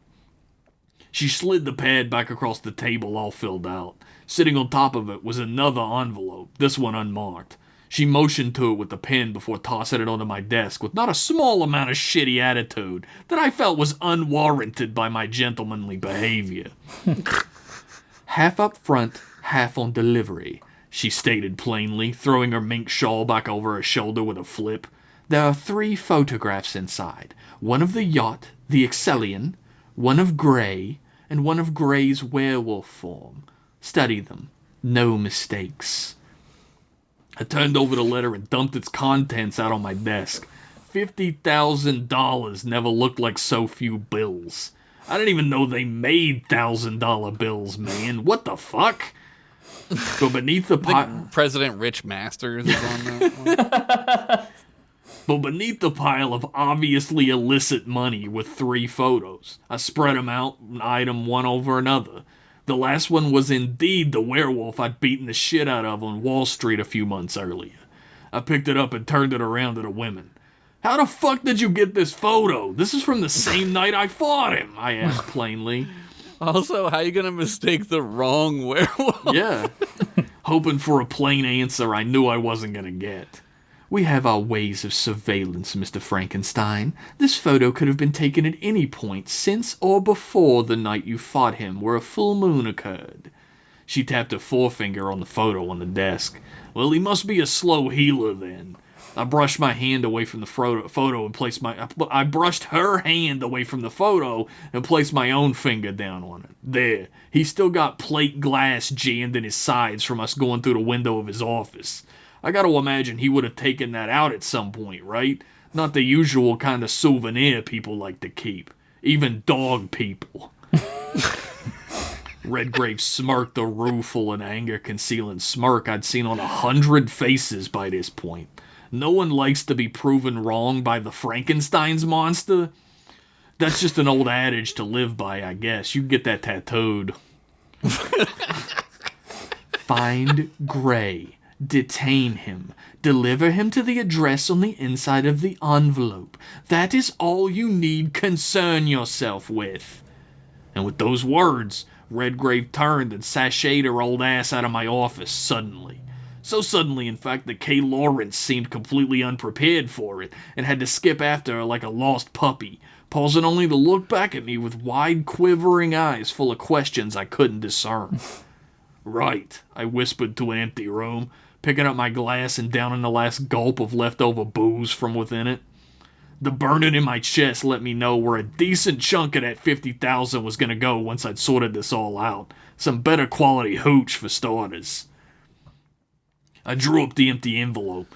She slid the pad back across the table all filled out. Sitting on top of it was another envelope, this one unmarked. She motioned to it with the pen before tossing it onto my desk with not a small amount of shitty attitude that I felt was unwarranted by my gentlemanly behavior. Half up front, half on delivery, she stated plainly, throwing her mink shawl back over her shoulder with a flip. There are 3 photographs inside. One of the yacht, the Excellion, one of Grey, and one of Grey's werewolf form. Study them. No mistakes. I turned over the letter and dumped its contents out on my desk. $50,000 never looked like so few bills. I didn't even know they made $1,000 bills, man. What the fuck? But beneath the President Rich Masters is on that one. But beneath the pile of obviously illicit money with 3 photos, I spread them out, item one over another. The last one was indeed the werewolf I'd beaten the shit out of on Wall Street a few months earlier. I picked it up and turned it around to the women. How the fuck did you get this photo? This is from the same night I fought him, I asked plainly. Also, how you gonna mistake the wrong werewolf? Yeah. Hoping for a plain answer I knew I wasn't gonna get. We have our ways of surveillance, Mr. Frankenstein. This photo could have been taken at any point since or before the night you fought him where a full moon occurred. She tapped her forefinger on the photo on the desk. Well, he must be a slow healer then. I brushed my hand away from the photo and placed I brushed her hand away from the photo and placed my own finger down on it. There. He's still got plate glass jammed in his sides from us going through the window of his office. I gotta imagine he would have taken that out at some point, right? Not the usual kind of souvenir people like to keep. Even dog people. Redgrave smirked a rueful and anger-concealing smirk I'd seen on 100 faces by this point. No one likes to be proven wrong by the Frankenstein's monster. That's just an old adage to live by, I guess. You can get that tattooed. Find Gray. Detain him. Deliver him to the address on the inside of the envelope. That is all you need concern yourself with. And with those words, Redgrave turned and sashayed her old ass out of my office suddenly. So suddenly, in fact, that Kay Lawrence seemed completely unprepared for it and had to skip after her like a lost puppy, pausing only to look back at me with wide, quivering eyes full of questions I couldn't discern. Right, I whispered to an empty room, picking up my glass and downing the last gulp of leftover booze from within it. The burning in my chest let me know where a decent chunk of that $50,000 was going to go once I'd sorted this all out. Some better quality hooch for starters. I drew up the empty envelope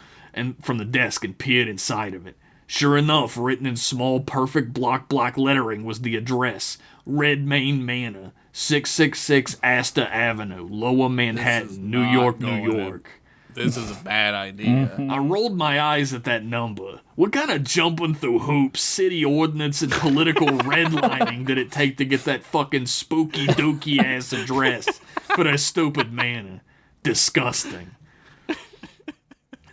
from the desk and peered inside of it. Sure enough, written in small, perfect block black lettering was the address, Red Main Manor, 666 Asta Avenue, Lower Manhattan, New York, New York. This is a bad idea. I rolled my eyes at that number. What kind of jumping through hoops, city ordinance, and political redlining did it take to get that fucking spooky dookie ass address for that stupid manor? Disgusting.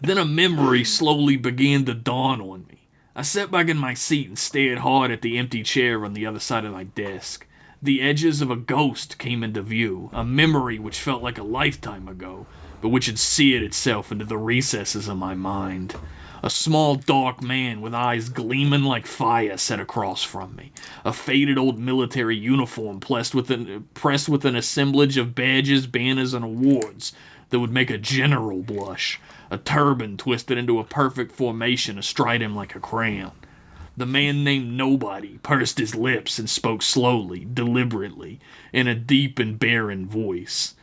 Then a memory slowly began to dawn on me. I sat back in my seat and stared hard at the empty chair on the other side of my desk. The edges of a ghost came into view, a memory which felt like a lifetime ago, but which had seared itself into the recesses of my mind. A small, dark man with eyes gleaming like fire sat across from me. A faded old military uniform pressed with an assemblage of badges, banners, and awards that would make a general blush. A turban twisted into a perfect formation astride him like a crown. The man named Nobody pursed his lips and spoke slowly, deliberately, in a deep and barren voice.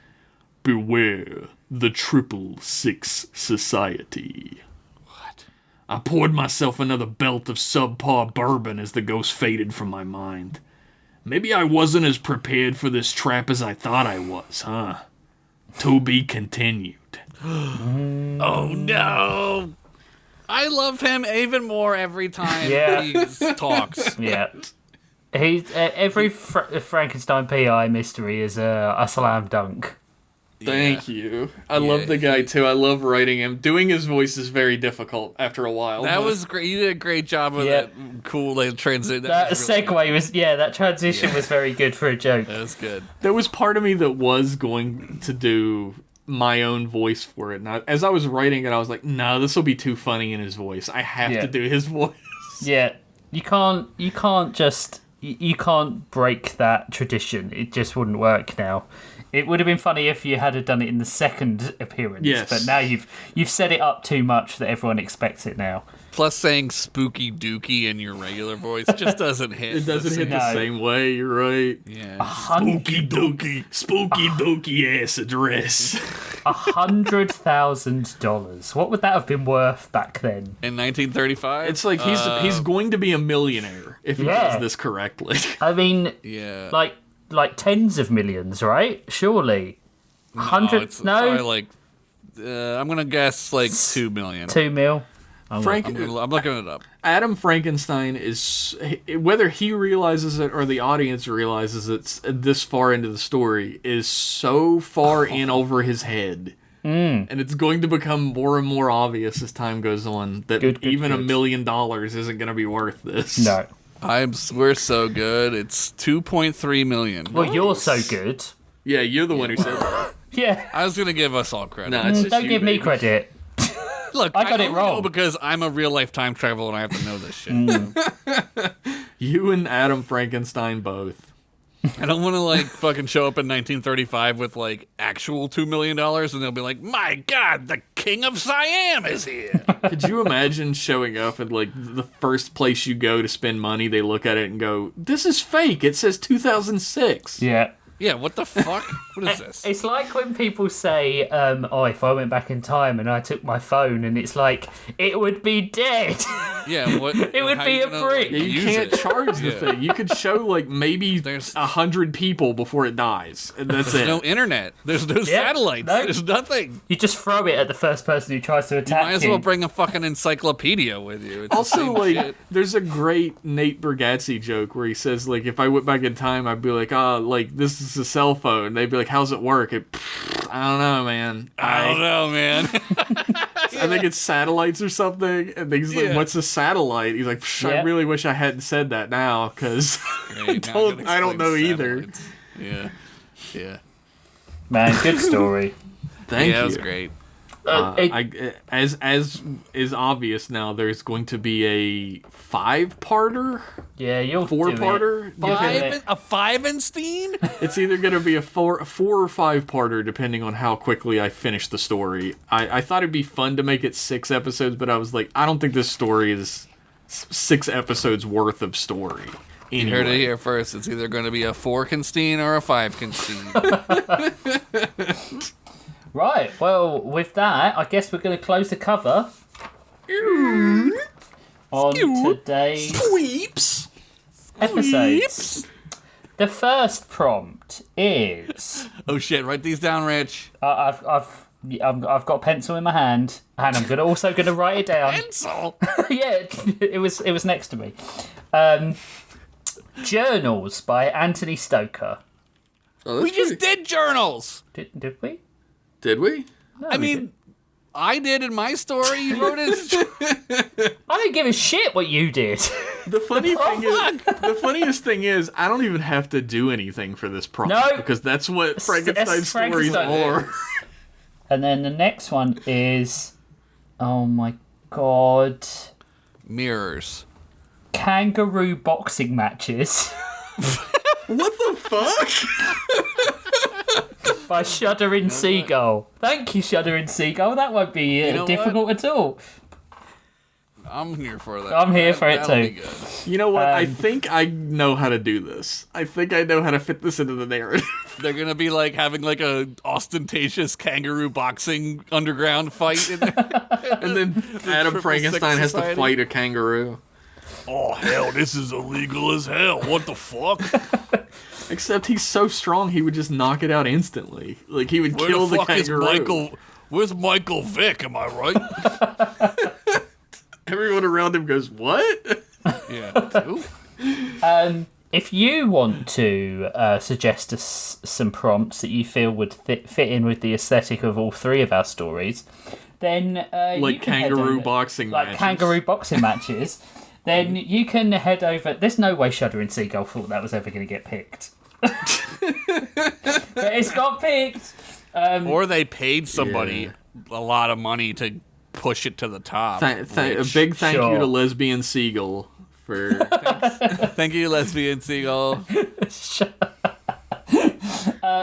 Beware the 666 Society. What? I poured myself another belt of subpar bourbon as the ghost faded from my mind. Maybe I wasn't as prepared for this trap as I thought I was, huh? To be continued. Oh no! I love him even more every time he talks. Yeah. He's every Frankenstein PI mystery is a slam dunk. Thank you. I love the guy too. I love writing him. Doing his voice is very difficult after a while. That was great. You did a great job with that cool transition. That segue was that transition was very good for a joke. That was good. There was part of me that was going to do my own voice for it. And as I was writing it, I was like, no, this will be too funny in his voice. I have to do his voice. Yeah. You can't break that tradition. It just wouldn't work now. It would have been funny if you had done it in the second appearance. Yes. But now you've set it up too much that everyone expects it now. Plus, saying spooky dookie in your regular voice just doesn't hit. It doesn't hit the No. same way. You're right. Yeah. Spooky dokey ass address. $100,000. What would that have been worth back then? In 1935? It's like he's going to be a millionaire if he Yeah. does this correctly. I mean, Yeah. like tens of millions, right? Surely. It's probably like, I'm going to guess like 2 million. 2 mil. I'm looking it up. Adam Frankenstein is, whether he realizes it or the audience realizes it's this far into the story, is so far in over his head. And it's going to become more and more obvious as time goes on that even $1 million isn't going to be worth this. No. We're so good. It's 2.3 million. Well, you're so good. Yeah, you're the one who said that. Yeah. I was going to give us all credit. No, it's just Don't you, give me baby. credit. Look, I got it only wrong. know because I'm a real life time traveler and I have to know this shit. You and Adam Frankenstein both. I don't want to like fucking show up in 1935 with like actual $2 million and they'll be like, my God, the King of Siam is here. Could you imagine showing up at like the first place you go to spend money, they look at it and go, this is fake, it says 2006. Yeah. Yeah, what the fuck? What is this? It's like when people say, if I went back in time and I took my phone, and it's like, it would be dead. Yeah, what? It would how be you a gonna, brick. Yeah, you use can't it? charge the thing. You could show like maybe There's- 100 people before it dies, and that's There's it. no internet. There's no satellites. no. There's nothing. You just throw it at the first person who tries to You attack might as well bring a fucking encyclopedia with you. It's the Also, same like, shit. there's a great Nate Bargatze joke where he says, like, if I went back in time, I'd be like, like, this is a cell phone. They'd be like, how's it work? I don't know, man. I don't know, man. I think it's satellites or something. And he's like, Yeah. what's a satellite? He's like, I Yeah. really wish I hadn't said that now, because Great, now don't- gotta I don't know explain either. satellites. Yeah. Yeah. Man, good story. thank yeah, you. it was great. As is obvious now, there's going to be a 5-parter, Yeah, you'll 4-parter. do it. A Fivenstein? It's either going to be a 4 or 5-parter, depending on how quickly I finish the story. I thought it'd be fun to make it 6 episodes, but I was like, I don't think this story is 6 episodes worth of story. You heard it here first. It's either going to be a 4-Kenstein or a 5-Kenstein. Right, well, with that, I guess we're going to close the cover on today's Sweeps. episodes. The first prompt is Oh shit! Write these down, Rich. I've got a pencil in my hand, and I'm also gonna write it down. Pencil. Yeah, it was next to me. Journals by Anthony Stoker. Oh, We just did journals. Did we? Did we? No, I we mean, didn't. I did in my story. You wrote it. I don't give a shit what you did. The funniest thing is, I don't even have to do anything for this prompt. No. Because that's what Frankenstein That's stories Frankenstein. are. And then the next one is, oh my god, Mirrors. kangaroo boxing matches What the fuck? by Shuddering Seagull. Thank you, Shuddering Seagull. That won't be You know difficult at all. I'm here for that. I'm here for it That'll too. be good. You know what? I think I know how to do this. I think I know how to fit this into the narrative. They're gonna be like having like a ostentatious kangaroo boxing underground fight in there. And then Adam Triple Frankenstein Six has to Society. fight a kangaroo. Oh, hell, this is illegal as hell. What the fuck? Except he's so strong, he would just knock it out instantly. Like, he would Where kill the the fuck is kangaroo. Michael? Where's Michael Vick? Am I right? Everyone around him goes, what? Yeah. If you want to suggest some prompts that you feel would fit in with the aesthetic of all three of our stories, then you Like can head kangaroo over- boxing like matches. kangaroo boxing matches. Then you can head over. There's no way Shuddering Seagull thought that was ever going to get picked, but it's got picked. Or they paid somebody a lot of money to push it to the top. A Rich. big thank you Sure. to Lesbian Seagull for... Thank you, lesbian seagull.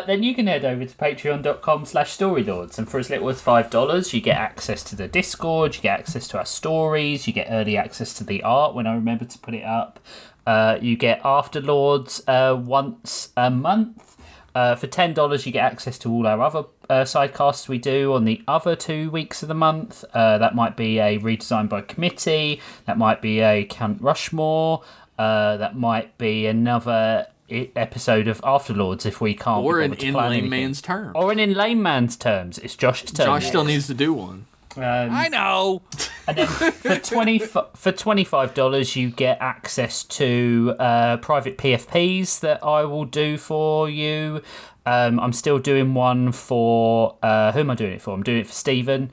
then you can head over to patreon.com/storylords, and for as little as $5, you get access to the Discord, you get access to our stories, you get early access to the art when I remember to put it up. You get Afterlords once a month. For $10, you get access to all our other sidecasts we do on the other 2 weeks of the month. That might be a redesign by committee. That might be a Count Rushmore. That might be another episode of Afterlords if we can't. Or an in layman's terms. Or an in layman's terms. It's Josh's turn. Josh still needs to do one. I know. And then for $25, you get access to private PFPs that I will do for you. I'm still doing one for... who am I doing it for? I'm doing it for Stephen.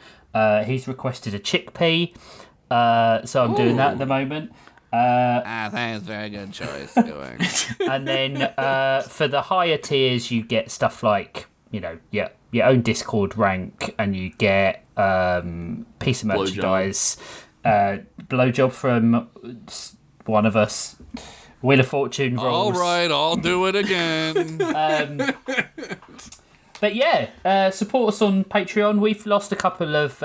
He's requested a chickpea, so I'm doing that at the moment. I think it's a very good choice. And then for the higher tiers, you get stuff like, your own Discord rank, and you get piece of merchandise, blowjob from one of us, Wheel of Fortune rolls. All right, I'll do it again. But yeah, support us on Patreon. We've lost a couple of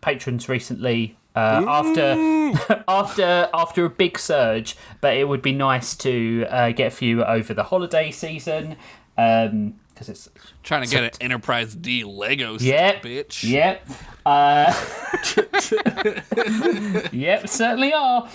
patrons recently after a big surge, but it would be nice to get a few over the holiday season. Because it's trying to get an Enterprise D Lego set, bitch. Yep. Yep, certainly are.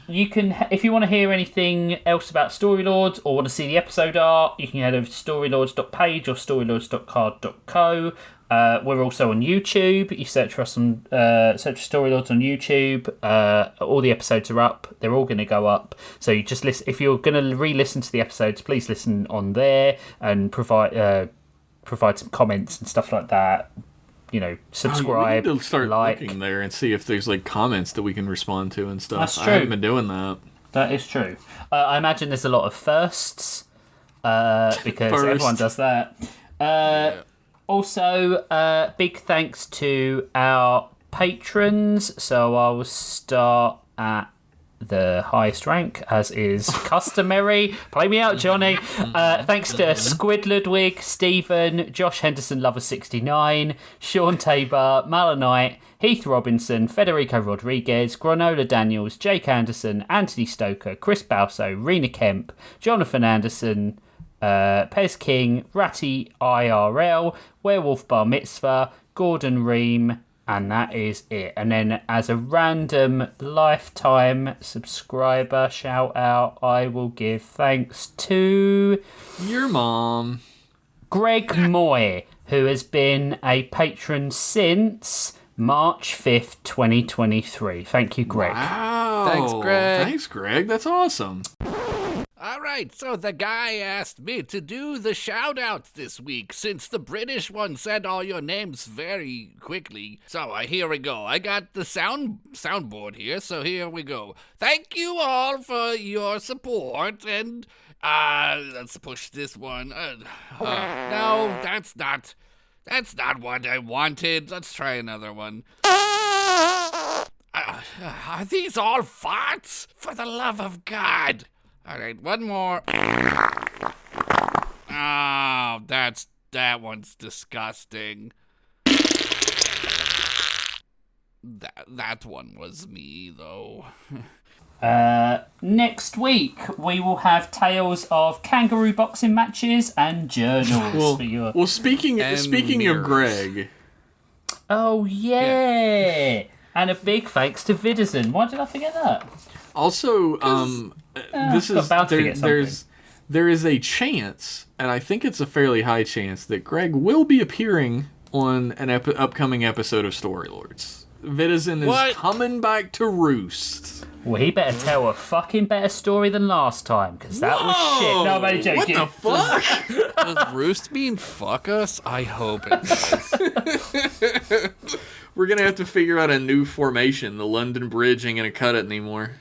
You can, if you want to hear anything else about Storylords or want to see the episode art, you can head over to storylords.page or storylords.card.co. We're also on YouTube. You search for us on search for Storylords on YouTube. All the episodes are up. They're all going to go up. So you just listen. If you're going to re-listen to the episodes, please listen on there and provide some comments and stuff like that. Subscribe. We need to start like. looking there and see if there's comments that we can respond to and stuff. That's true. I haven't been doing that. That is true. I imagine there's a lot of firsts because everyone does that. Yeah. Also, big thanks to our patrons. So I will start at the highest rank, as is customary. Play me out, Johnny. Thanks to Squid Ludwig, Stephen, Josh Henderson, Lover69, Sean Tabor, Malanite, Heath Robinson, Federico Rodriguez, Granola Daniels, Jake Anderson, Anthony Stoker, Chris Balso, Rena Kemp, Jonathan Anderson, Pez King, Ratty IRL, Werewolf Bar Mitzvah, Gordon Ream, and that is it. And then as a random lifetime subscriber shout out, I will give thanks to your mom, Greg Moy, who has been a patron since March 5th, 2023. Thank you, Greg. Wow. Thanks, Greg. That's awesome. All right, so the guy asked me to do the shout-outs this week since the British one said all your names very quickly. So here we go. I got the soundboard here, so here we go. Thank you all for your support, and let's push this one. No, that's not what I wanted. Let's try another one. Are these all farts? For the love of God. All right, one more. Oh, that one's disgusting. That one was me, though. Next week, we will have tales of kangaroo boxing matches and journals for you. Well, speaking of Greg. Oh, yeah. And a big thanks to Vidazen. Why did I forget that? Also, there is a chance, and I think it's a fairly high chance, that Greg will be appearing on an upcoming episode of Storylords. Vidazen is coming back to roost. Well, he better tell a fucking better story than last time, because that was shit. No, I'm only joking. What the fuck? Does roost mean fuck us? I hope it does. We're going to have to figure out a new formation. The London Bridge ain't going to cut it anymore.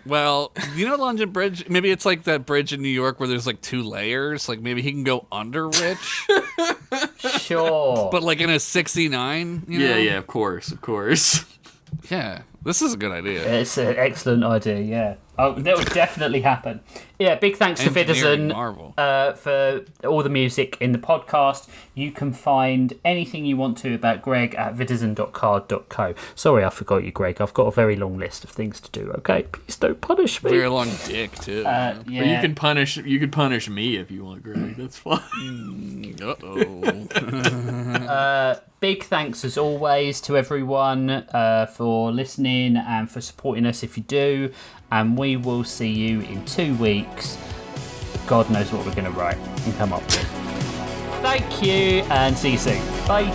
Well, London Bridge? Maybe it's like that bridge in New York where there's like 2 layers. Like maybe he can go under Rich. Sure. But like in a 69, Yeah, of course. Yeah, this is a good idea. It's an excellent idea, yeah. Oh, that would definitely happen. Yeah, big thanks to Engineering Vidazen marvel. for all the music in the podcast. You can find anything you want to about Greg at vidazen.card.co. Sorry, I forgot you, Greg. I've got a very long list of things to do, okay? Please don't punish me. Very long dick, too. Yeah. But you could punish me if you want, Greg. That's fine. Uh-oh. Big thanks, as always, to everyone for listening and for supporting us if you do. And we will see you in 2 weeks. God knows what we're going to write and come up with. Thank you, and see you soon. Bye.